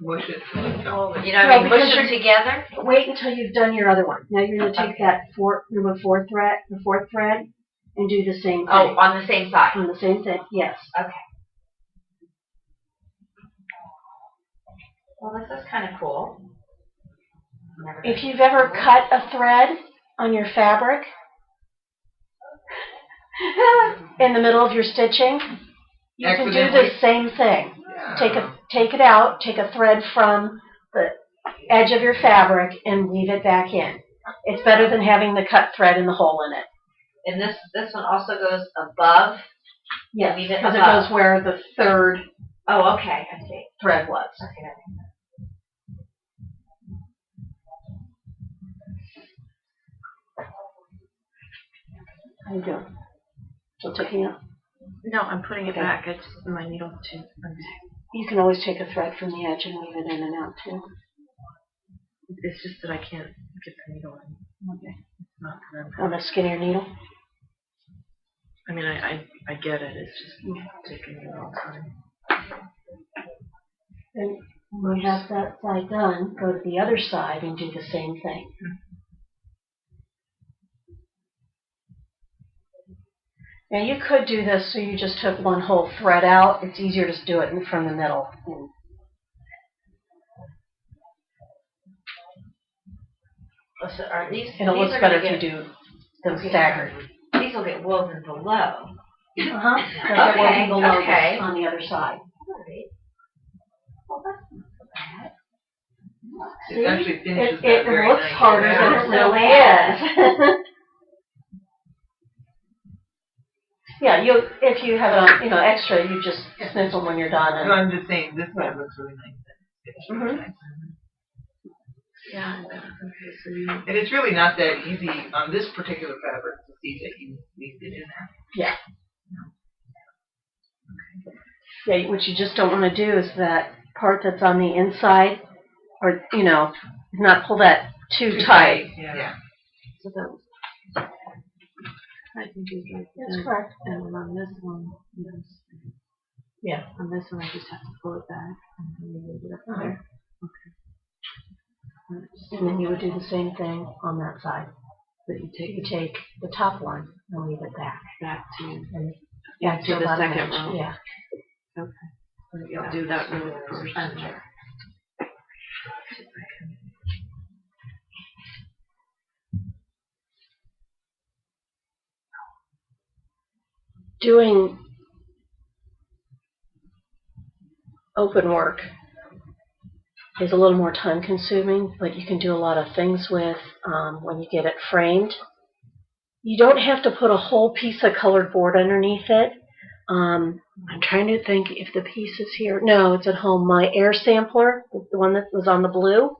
Mush it. You know what I No, mean? because Push them together? Wait until you've done your other one. Now you're going to take that the fourth thread, and do the same thing. Oh, on the same side. On the same thing, yes. Okay. Well, this is kind of cool. If you've ever cut a thread on your fabric in the middle of your stitching, you can do the same thing. take it out, take a thread from the edge of your fabric and weave it back in. It's better than having the cut thread in the hole in it. And this one also goes above? Yes, Weave it because it above. goes where the third Oh, okay, I see. thread was. Okay, that makes sense. How you doing? Still taking it? No, I'm putting it Okay. back. It's my needle's too. You can always take a thread from the edge and weave it in and out too. It's just that I can't get the needle in. Okay. It's not that On a skinnier needle? I mean, I get it. It's just taking a long time. And when you have that side done, go to the other side and do the same thing. Now you could do this so you just took one whole thread out. It's easier to do it from the middle. So are these? And it these looks are better gonna if you get- do them Okay. staggered. These will get woven below. Uh-huh. Okay, okay. On the other side. It actually finishes It that very looks nice. harder than it really is. Yeah, if you have extra, you just snip them when you're done. No, And, I'm just saying, this one looks really nice. Mhm. Yeah. Okay, so you. And it's really not that easy on this particular fabric to see that you weaved it in there. yeah, what you just don't want to do is that part that's on the inside, or not pull that too tight. Yeah. So that. I think it's like That's that. correct. And on this one, yes. Yeah. On this one, I just have to pull it back and then leave it up there. Okay. And then you would do the same thing on that side. But you You take the top one and leave it back. back to And Yeah, to to the bottom second edge. row. Yeah. okay. You'll do that row first. Doing open work is a little more time consuming, but you can do a lot of things with when you get it framed. You don't have to put a whole piece of colored board underneath it. I'm trying to think if the piece is here. No, it's at home. My air sampler, the one that was on the blue,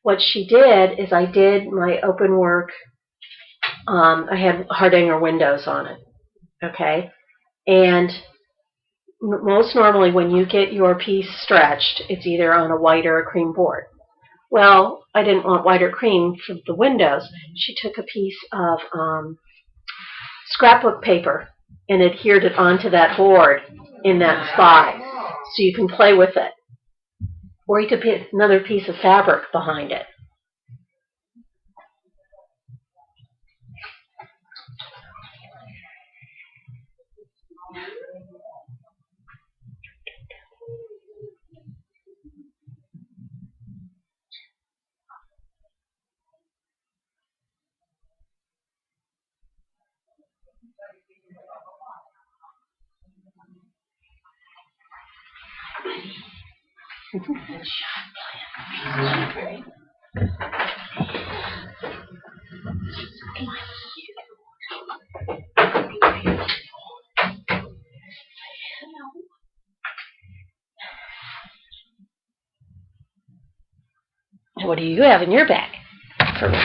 what she did is I did my open work. I had Hardanger windows on it. Okay? And most normally when you get your piece stretched, it's either on a white or a cream board. Well, I didn't want white or cream for the windows. She took a piece of scrapbook paper and adhered it onto that board in that spot, so you can play with it. Or you could put another piece of fabric behind it. What do you have in your bag for me?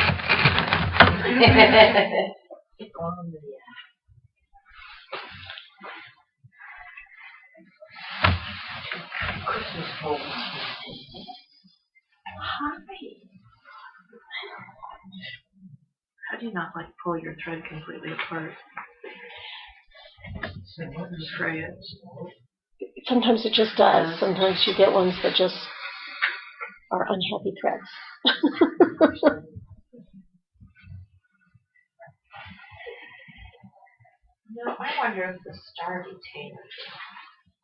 How do you not pull your thread completely apart? And fray it. Sometimes it just does. Sometimes you get ones that just are unhappy threads. No, I wonder if the star detainer.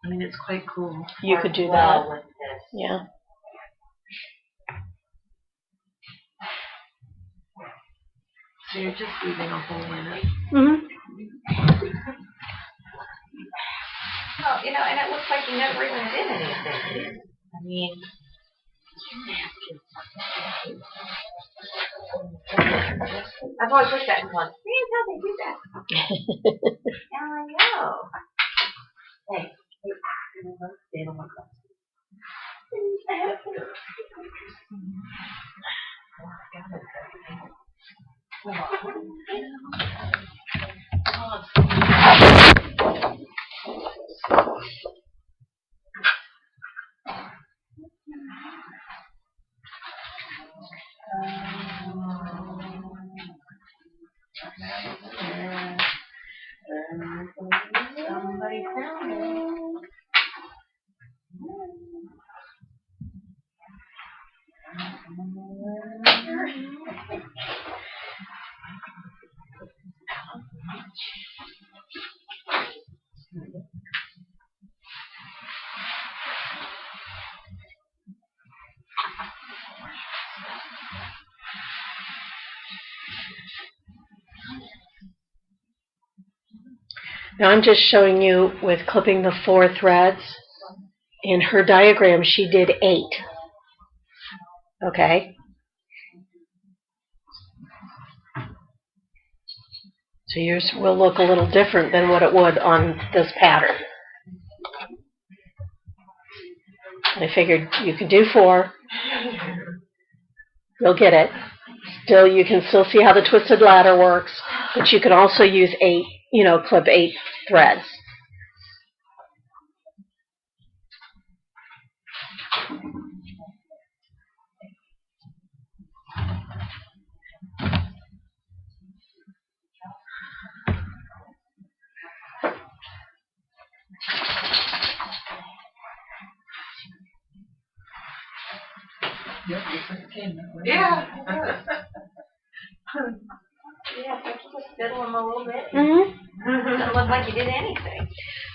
I mean, it's quite cool. You could do well that. with this. Yeah. So you're just leaving a hole in it. Mhm. You know, and it looks like you never even did anything. I mean, I've always looked at it and gone, man, how they do that? Now I know. Hey, stand on my glass. Somebody found it. Now I'm just showing you with clipping the 4 threads. In her diagram, she did 8. Okay? So yours will look a little different than what it would on this pattern. I figured you could do 4. You'll get it. Still, you can still see how the twisted ladder works, but you can also use 8, clip 8 threads. Yeah. Yeah, if you just fiddle them a little bit. Mm-hmm. It doesn't look like you did anything.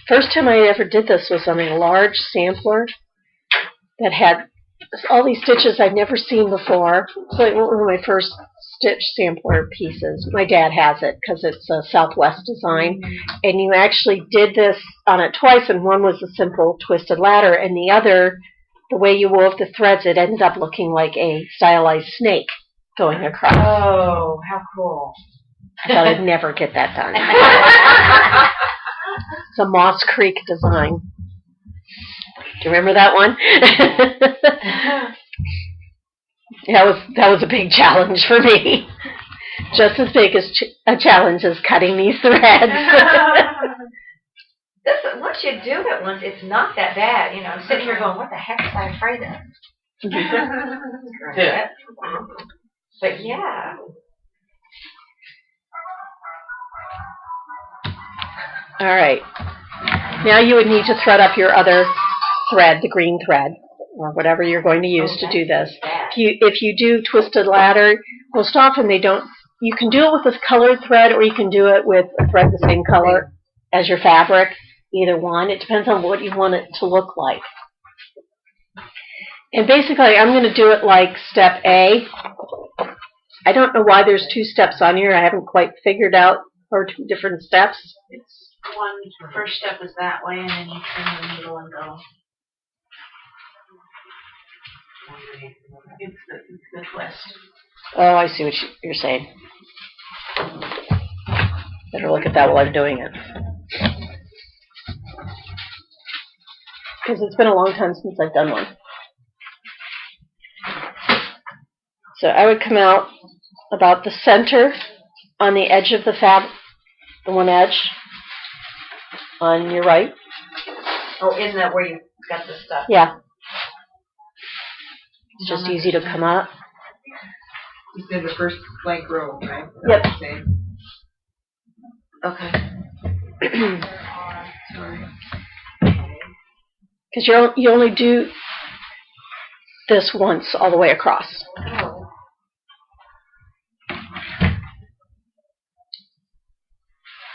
First time I ever did this was on a large sampler that had all these stitches I'd never seen before. So it was one of my first stitch sampler pieces. My dad has it because it's a Southwest design. And you actually did this on it twice, and one was a simple twisted ladder, and the other, the way you wove the threads, it ended up looking like a stylized snake going across. Oh, how cool. I thought I'd never get that done. It's a Moss Creek design. Do you remember that one? That was a big challenge for me. Just as big as a challenge as cutting these threads. Once you do it once, it's not that bad. You know, I'm sitting here going, what the heck was I afraid of? Yeah. But yeah. All right. Now you would need to thread up your other thread, the green thread, or whatever you're going to use to do this. If you do twisted ladder, most often they don't. You can do it with this colored thread, or you can do it with a thread the same color as your fabric. Either one. It depends on what you want it to look like. And basically, I'm going to do it like step A. I don't know why there's 2 steps on here. I haven't quite figured out, or 2 different steps. It's first step is that way, and then you turn the needle and go. It's the twist. Oh, I see what you're saying. Better look at that while I'm doing it. Because it's been a long time since I've done one. So I would come out about the center on the edge of the the one edge on your right. Oh, isn't that where you got the stuff? Yeah. It's just easy to come up. You said the first blank row, right? Yep. Okay. Sorry. Because you only do this once all the way across. Oh.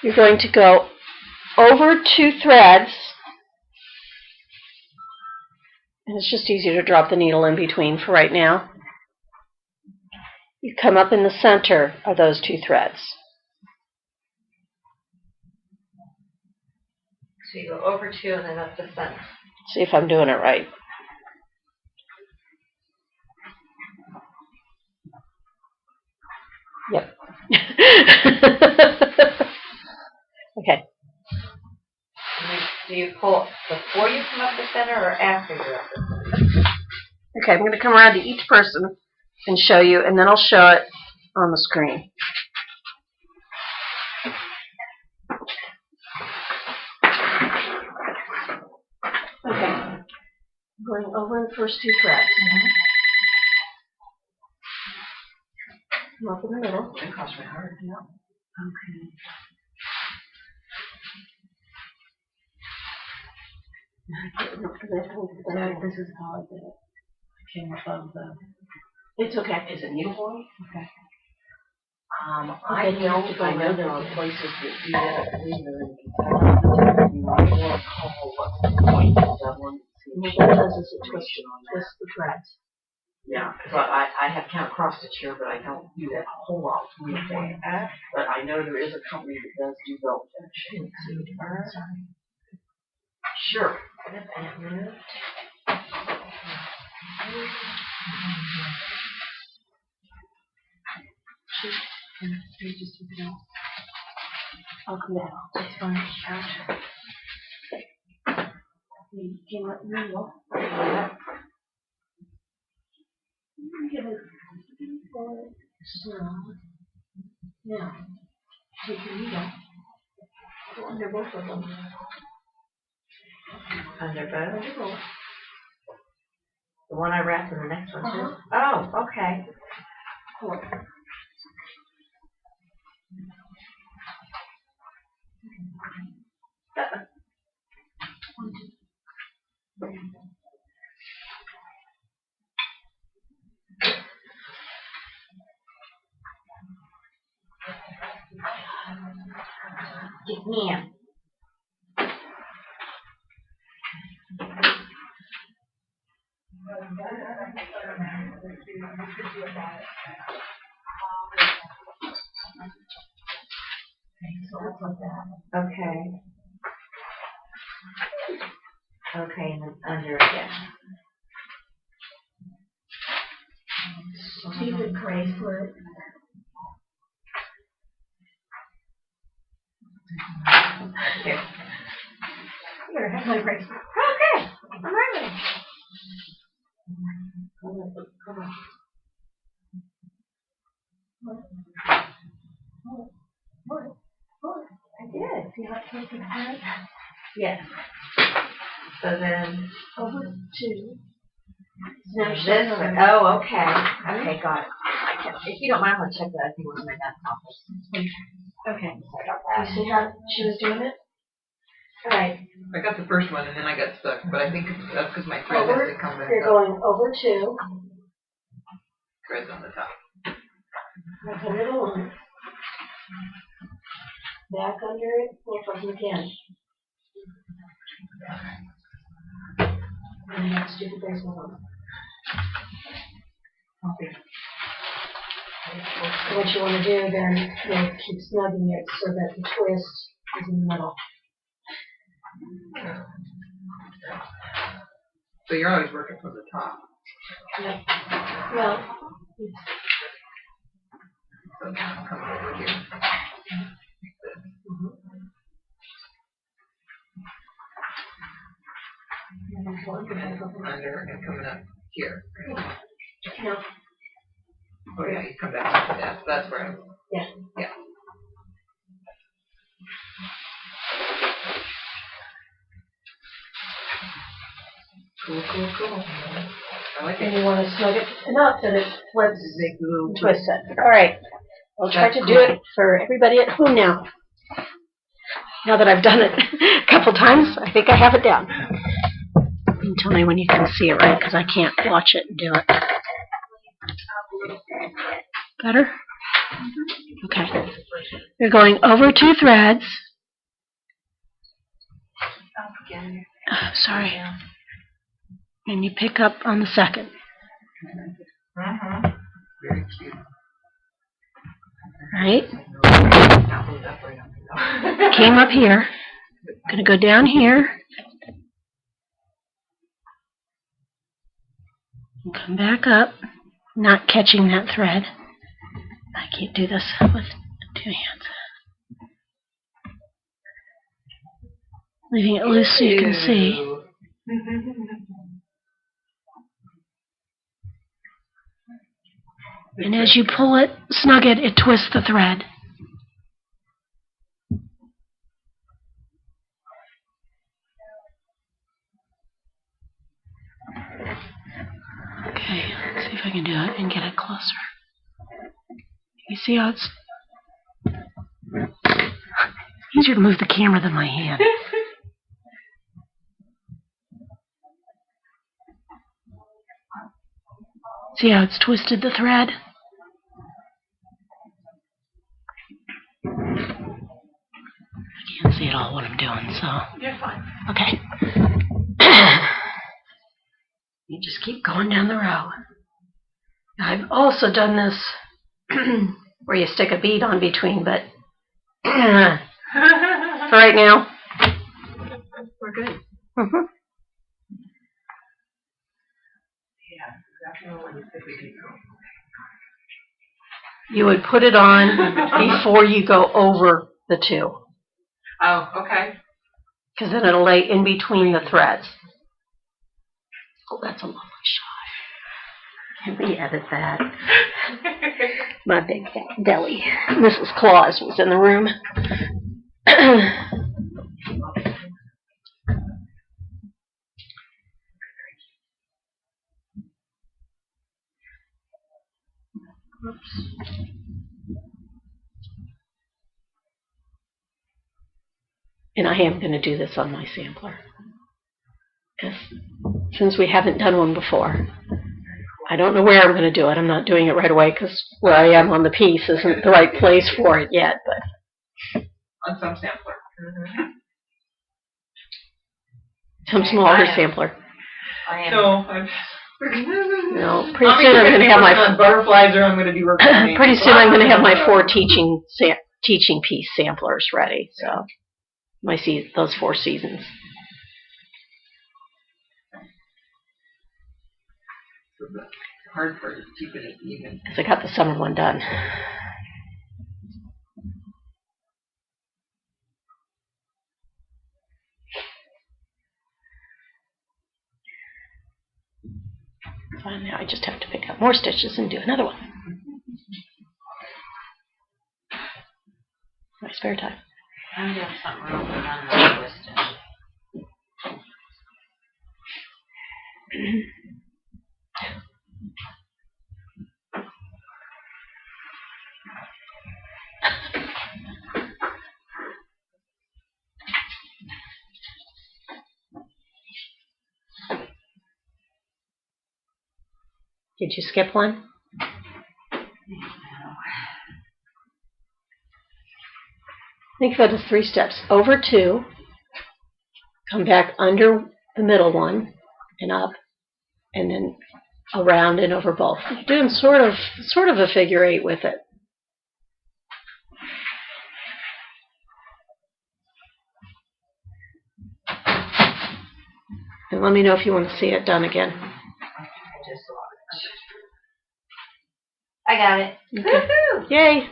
You're going to go over 2 threads, and it's just easier to drop the needle in between for right now. You come up in the center of those 2 threads. So you go over 2 and then up to center. See if I'm doing it right. Yep. Okay. Do you pull before you come up to center or after you're up to center? Okay, I'm going to come around to each person and show you, and then I'll show it on the screen. Okay. Going over the first 2 threads. Come up in the middle. It crossed my heart. Okay. This is how I did it. I came above the. It's okay. Is it needlepoint? Okay. I know there are places that do that. You might want to call what's the point of that one. What it does is it twists the threads. Yeah, because I have kind of cross stitch here, but I don't do that a whole lot with needlepoint. But I know there is a company that does do belt finish. Sure. I'll come back. That's fine. You came up in the middle. Give it forward, slow. Now, take your needle. Go under both of them. Under both? Under both. The one I wrapped in the next one too? Oh, okay. Cool. Get me in. Okay. Okay, and then under again. Keep it bracelet. Here. Here, have my bracelet. Okay, I'm ready. Come on. I did. See how it takes the thread? Yes. So then, Over 2. Now this show one. her. Oh, okay. Okay, got it. If you don't mind, I'll check that. I think it was in my dad's office. Okay. Sorry about You that. see how she was doing it? All right. I got the first one and then I got stuck, but I think that's because my thread has to come back You're up. going over 2. Thread's on the top. Now put it on. Back under it. Both of them again. And next do the bracelet on. Okay. So what you want to do then, you'll keep snugging it so that the twist is in the middle. So you're always working from the top. Yep. Well, So now I'm coming over here. Under and coming up here. no, Oh yeah, you come back up to that. That's where I'm. yeah. Yeah. Cool. I like And it. you want to snug it enough that it flips Make the little and twists it. All right. I'll try to do it for everybody at home now. Now that I've done it a couple times, I think I have it down. And tell me when you can see it right, because I can't watch it and do it. Better? Okay. You're going over 2 threads. Oh, sorry. And you pick up on the second. Very cute. Right? Not moved up right up. Came up here. I'm going to go down here. And come back up. Not catching that thread. I can't do this with 2 hands. Leaving it loose so you can see. And as you pull it, snug it, it twists the thread. Okay, let's see if I can do it and get it closer. You see how it's easier to move the camera than my hand. See how it's twisted the thread? I can't see it all what I'm doing, so. You're fine. Okay. You just keep going down the row. I've also done this where you stick a bead on between, but for right now, We're good. mhm. You would put it on before you go over the 2, Oh, okay. because then it'll lay in between the threads. Oh, that's a lovely shot. Can we edit that? My big fat deli. Mrs. Claus was in the room. Oops. And I am going to do this on my sampler. Because since we haven't done one before, I don't know where I'm going to do it. I'm not doing it right away because where I am on the piece isn't the right place for it yet. But On some sampler. some smaller sampler. So I'm. No, pretty soon I'm going to have my butterflies, or I'm going to be working on pretty soon I'm going to have my 4 teaching piece samplers ready. So those 4 seasons. So the hard part is keeping it even. Because I got the summer one done. So now I just have to pick up more stitches and do another one. My spare time. I'm doing something wrong with my twisting. Did you skip one? Think of it as 3 steps. Over 2, come back under the middle one and up, and then around and over both. You're doing sort of a figure 8 with it. And let me know if you want to see it done again. I got it. Okay. Woohoo! Yay!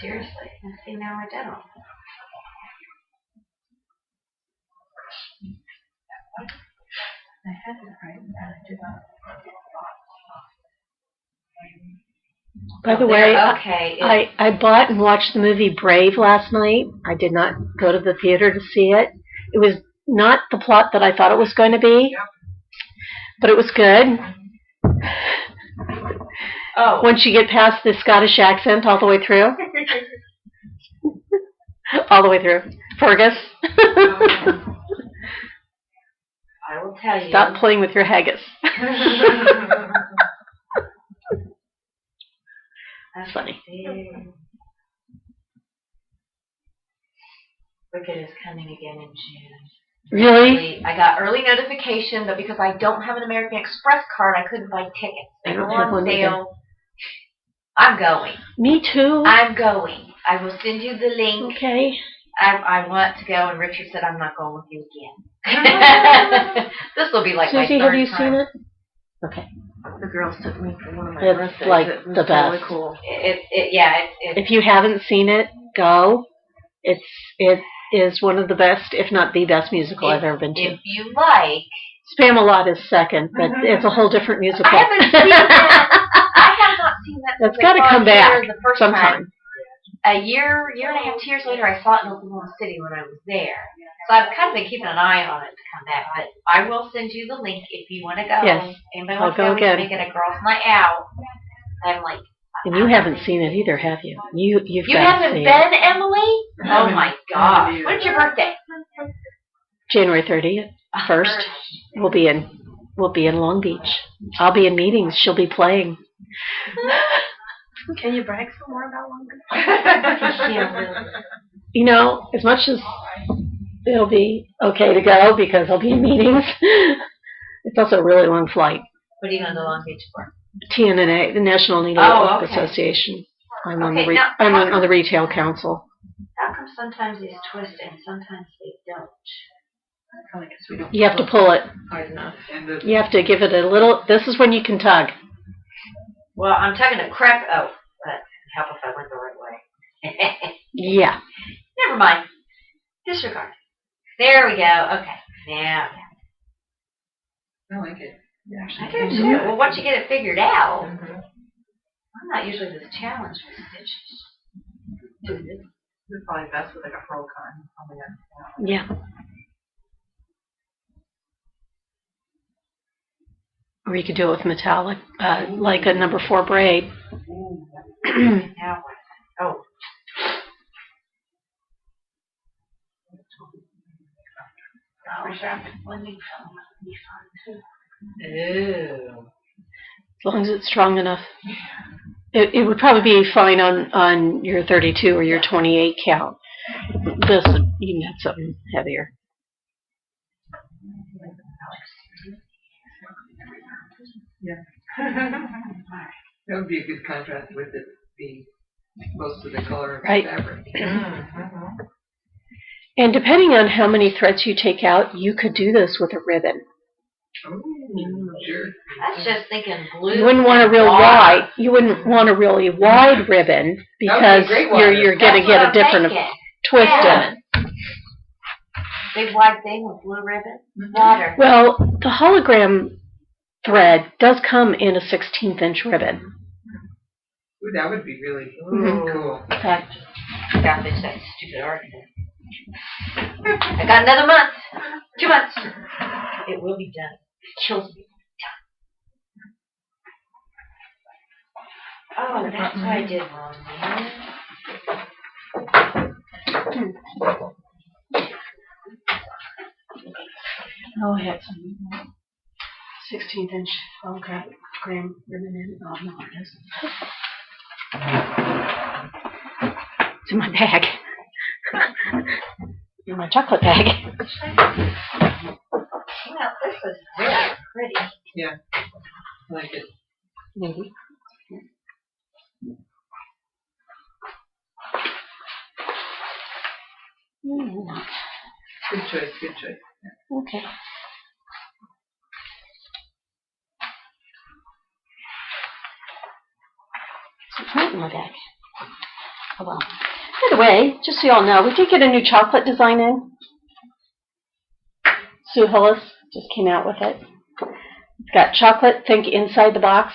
Seriously, I see now I don't. I had it right. By the way, okay. I bought and watched the movie Brave last night. I did not go to the theater to see it. It was not the plot that I thought it was going to be, but it was good. Oh. Once you get past the Scottish accent all the way through. All the way through. Fergus. I will tell you. Stop playing with your haggis. That's funny. Wicked is coming again in June. Really? I got early notification, but because I don't have an American Express card, I couldn't buy tickets. They I don't were have on one either. sale. I'm going. Me too. I'm going. I will send you the link. Okay. I want to go, and Richard said I'm not going with you again. This will be like my Susie, third have you time. seen it? Okay. The girls took me for one of my It's birthdays. like It was the totally best. cool. If you haven't seen it, go. It is one of the best, if not the best musical I've ever been to. If you like. Spamalot is second, but it's a whole different musical. I haven't seen that. I have not seen that. That's since got to I saw come it back here the first sometime. time. A year and a half, 2 years later, I saw it in Oklahoma City when I was there. So I've kind of been keeping an eye on it to come back. But I will send you the link if you want to go. Yes. Anybody I'll wants to go go, we can again. make it a girls' night out. I'm like. And you haven't seen it either, have you? You've You got to haven't see been, it. Emily? Oh my gosh. either. When's your birthday? January 30th. First. We'll be in Long Beach. I'll be in meetings. She'll be playing. Can you brag some more about Long Beach? You know, as much as it'll be okay to go because I'll be in meetings, it's also a really long flight. What are you going to Long Beach for? TNNA, the National Needle Oh, Work okay. Association. I'm on Okay, the now, I'm on the retail council. How come sometimes these twist and sometimes they don't? Probably 'cause we don't You have to pull it. hard enough. And the, You have to give it a little. This is when you can tug. Well, I'm tugging a crap. Oh, but help if I went the right way. Yeah. Never mind. Disregard. There we go. Okay. Now. I like it. I do too. Well, once you get it figured out, Mhm. I'm not usually this challenged with stitches. It's probably best with like a pearl cotton on the end. Yeah. Or you could do it with metallic, like a number 4 braid. Now what? Oh. Ooh. As long as it's strong enough. It would probably be fine on your 32 or your 28 count. This, you can have something heavier. That would be a good contrast with it being close to the color of the Right. fabric. And depending on how many threads you take out, you could do this with a ribbon. Oh, sure. That's just thinking blue. You wouldn't want a real wide. You wouldn't want a really wide ribbon because great wide. you're going to get a different twist in it. Big wide thing with blue ribbon. Water. Well, the hologram thread does come in a 16th inch ribbon. Ooh, that would be really Mhm. cool. In fact, I got this that stupid argument. I got another month. 2 months. It will be done. It kills me. Oh, that's what I did wrong, man. oh, I had some 16th inch hologram ribbon in. Oh, no, it isn't. It's in my bag. In my chocolate bag. You know, this was very pretty. Yeah. I like it. Maybe. Good choice, good choice. Okay. It's not in my bag. Oh well. By the way, just so y'all know, we did get a new chocolate design in. Sue Hillis just came out with it. It's got chocolate, think inside the box.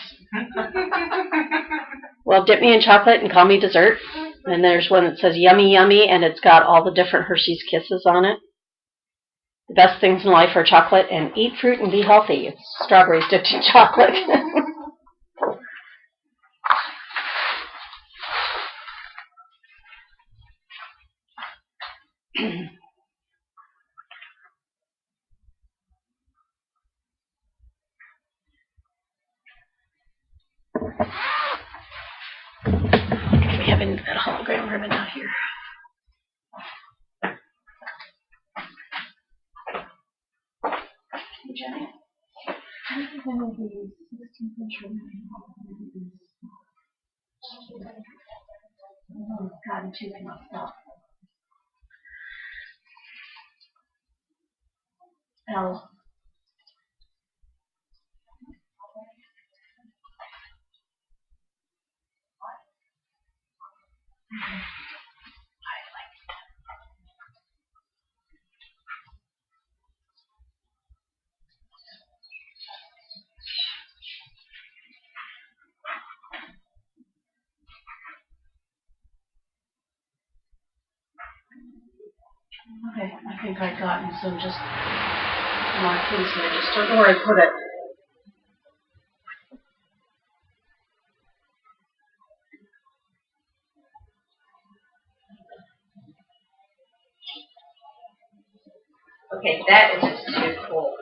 Well, dip me in chocolate and call me dessert. And there's one that says yummy, yummy, and it's got all the different Hershey's Kisses on it. The best things in life are chocolate and eat fruit and be healthy. It's strawberries dipped in chocolate. We have a hologram ribbon out here. L. Okay, I think I've gotten some just markings here. Just don't know where I put it. Okay, that is just too cool.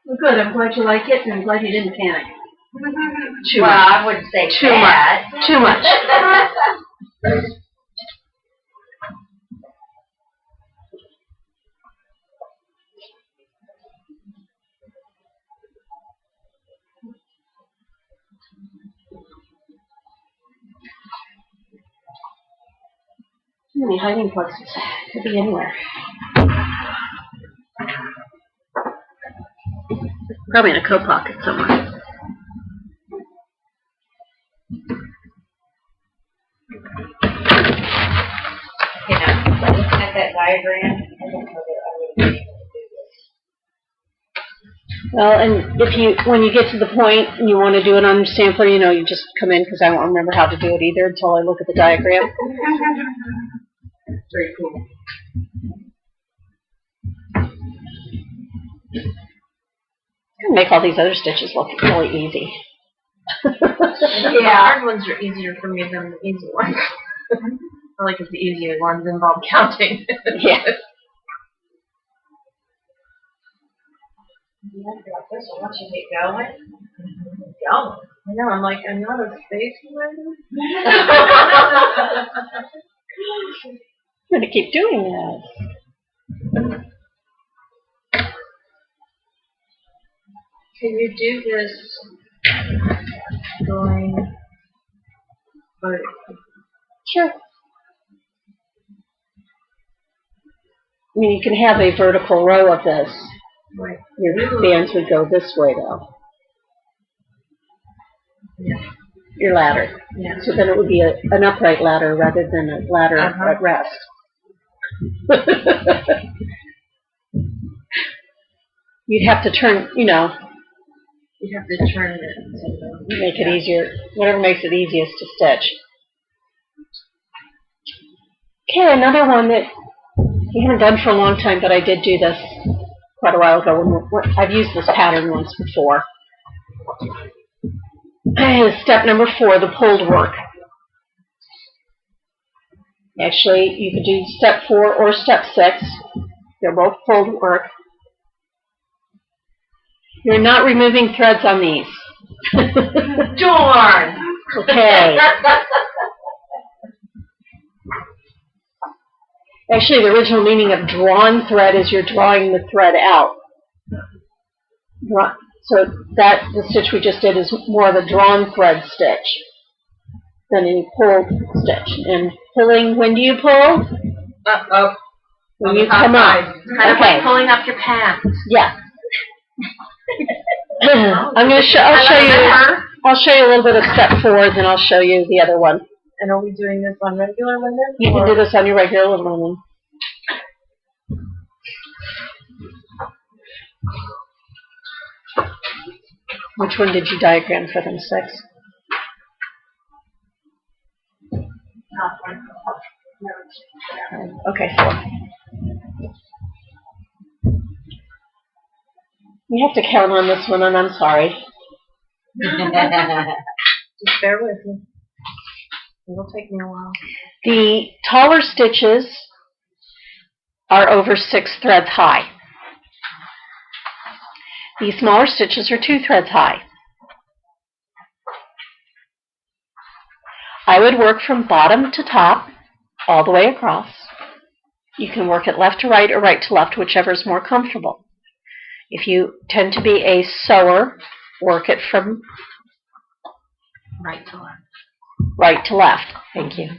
Well, good. I'm glad you like it, and I'm glad you didn't panic. Too Well, much. I wouldn't say Too bad. much. Too much. Too many hiding places. Could be anywhere. Probably in a coat pocket somewhere. You know, looking at that diagram, I don't know that I would be able to do this. Well, and when you get to the point and you want to do it on your sampler, you just come in because I won't remember how to do it either until I look at the diagram. Very cool. Make all these other stitches look really easy. The hard ones are easier for me than the easy ones. I like if the easier ones involve counting. Yeah. This one, once you get going, going. I know, I'm like, I'm not a space writer. I'm going to keep doing that. Can you do this going, but Sure. I mean, you can have a vertical row of this. like, Your bands would go this way, though. yeah. Your ladder. Yeah. So then it would be an upright ladder rather than a ladder at rest. You'd have to turn, You have to turn it. make it easier, whatever makes it easiest to stitch. Okay, another one that we haven't done for a long time, but I did do this quite a while ago. I've used this pattern once before. Step number 4, the pulled work. Actually, you could do step 4 or step 6. They're both pulled work. You're not removing threads on these. Darn! Okay. Actually, the original meaning of drawn thread is you're drawing the thread out. So the stitch we just did is more of a drawn thread stitch than a pulled stitch. And pulling, when do you pull? Uh-oh. When you come up. Kind of like pulling up your pants. Yeah. I'll show you a little bit of step 4, then I'll show you the other one. And are we doing this on regular linen? You can do this on your regular linen. Which one did you diagram for them, 6? Okay, 4. You have to count on this one, and I'm sorry. Just bear with me. It'll take me a while. The taller stitches are over 6 threads high. The smaller stitches are 2 threads high. I would work from bottom to top, all the way across. You can work it left to right or right to left, whichever is more comfortable. If you tend to be a sewer, work it from Right to left. right to left. Thank you.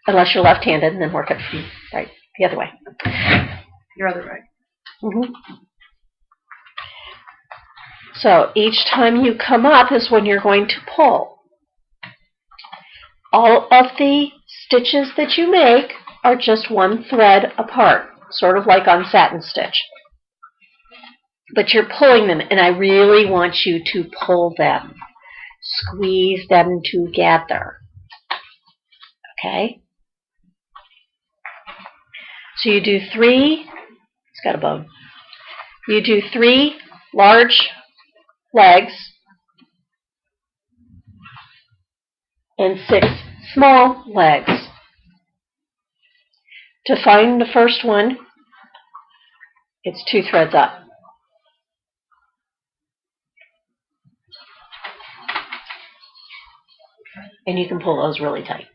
Unless you're left-handed, and then work it from right the other way. Your other way. Mm-hmm. So each time you come up is when you're going to pull. All of the stitches that you make are just one thread apart, sort of like on satin stitch. But you're pulling them, and I really want you to pull them. Squeeze them together. Okay? So you do 3, it's got a bone. You do 3 large legs and 6 small legs. To find the first one, it's 2 threads up. And you can pull those really tight.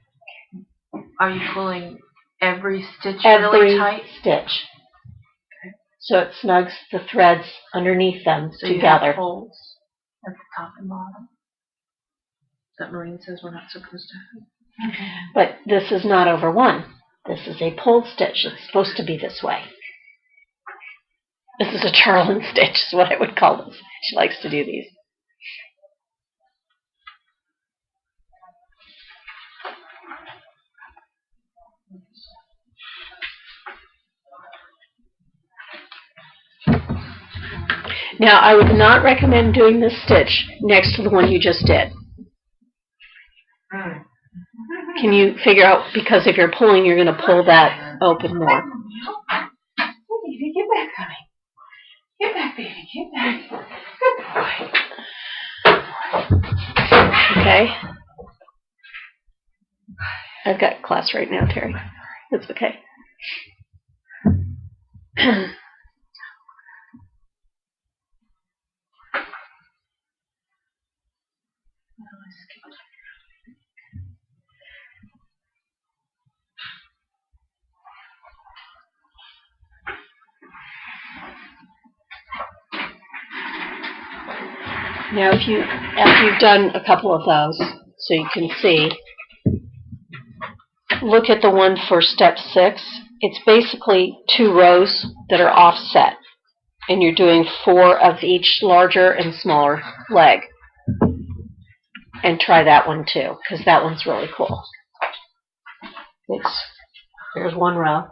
Are you pulling every stitch Every really tight? stitch. So it snugs the threads underneath them So you together. have holes at the top and bottom that Maureen says we're not supposed to have. But this is not over 1. This is a pulled stitch. It's supposed to be this way. This is a Charlin stitch, is what I would call this. She likes to do these. Now, I would not recommend doing this stitch next to the one you just did. Can you figure out, because if you're pulling, you're going to pull that open more. Baby, get back, honey. Get back, baby, get back. Good boy. Okay? I've got class right now, Terry. It's okay. Now, after you've done a couple of those, so you can see, look at the one for step 6. It's basically 2 rows that are offset, and you're doing 4 of each larger and smaller leg. And try that one too, because that one's really cool. There's 1 row,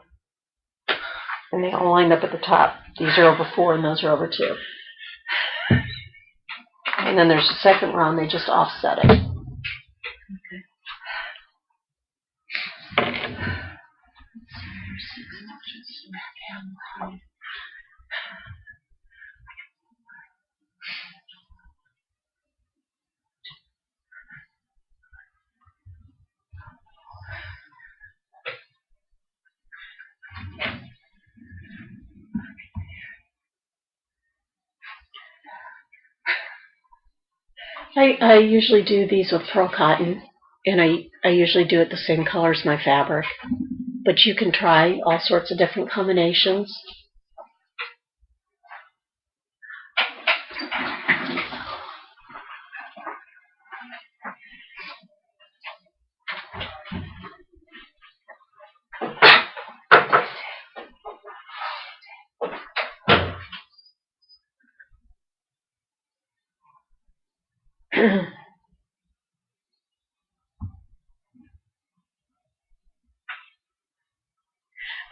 and they all lined up at the top. These are over 4, and those are over 2. And then there's a second row, and they just offset it. Okay. I usually do these with pearl cotton, and I usually do it the same color as my fabric. But you can try all sorts of different combinations.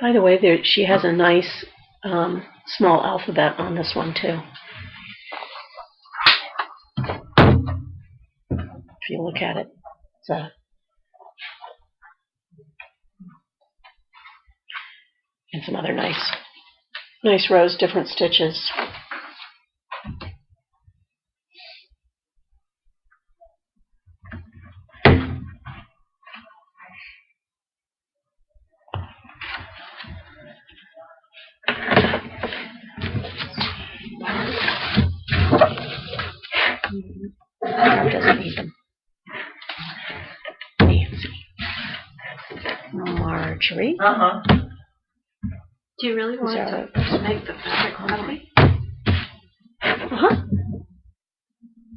By the way, she has a nice small alphabet on this one too. If you look at it, and some other nice rows, different stitches. Doesn't need them. Nancy. Marjorie. Do you really want Sorry. to make the fabric fluffy?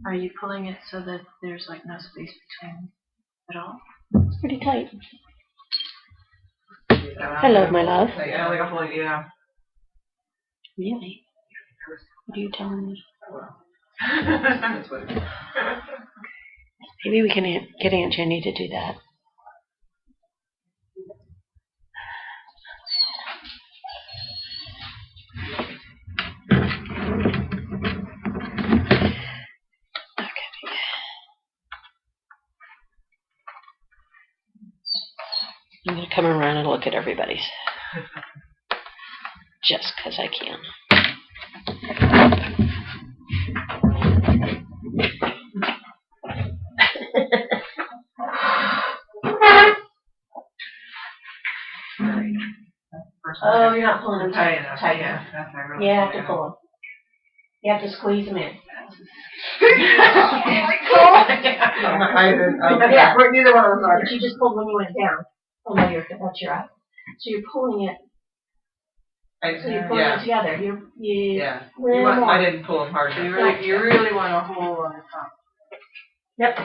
Are you pulling it so that there's like no space between at all? It's pretty tight. Hello, my love. Yeah, like a whole, yeah. Really? What are you telling me? That's what it is. Maybe we can get Aunt Jenny to do that. I'm going to come around and look at everybody's. Just because I can. Oh, you're not pulling them tight enough. Yeah, that's my real. You have to pull them. You have to squeeze them in. Yeah, neither one of us are. But you just pulled when you went down. Oh no, that's your eye. So you're pulling it. So you're pulling it together. Yeah. Little I more. didn't pull them hard enough. You really want a hole on the top. Yep.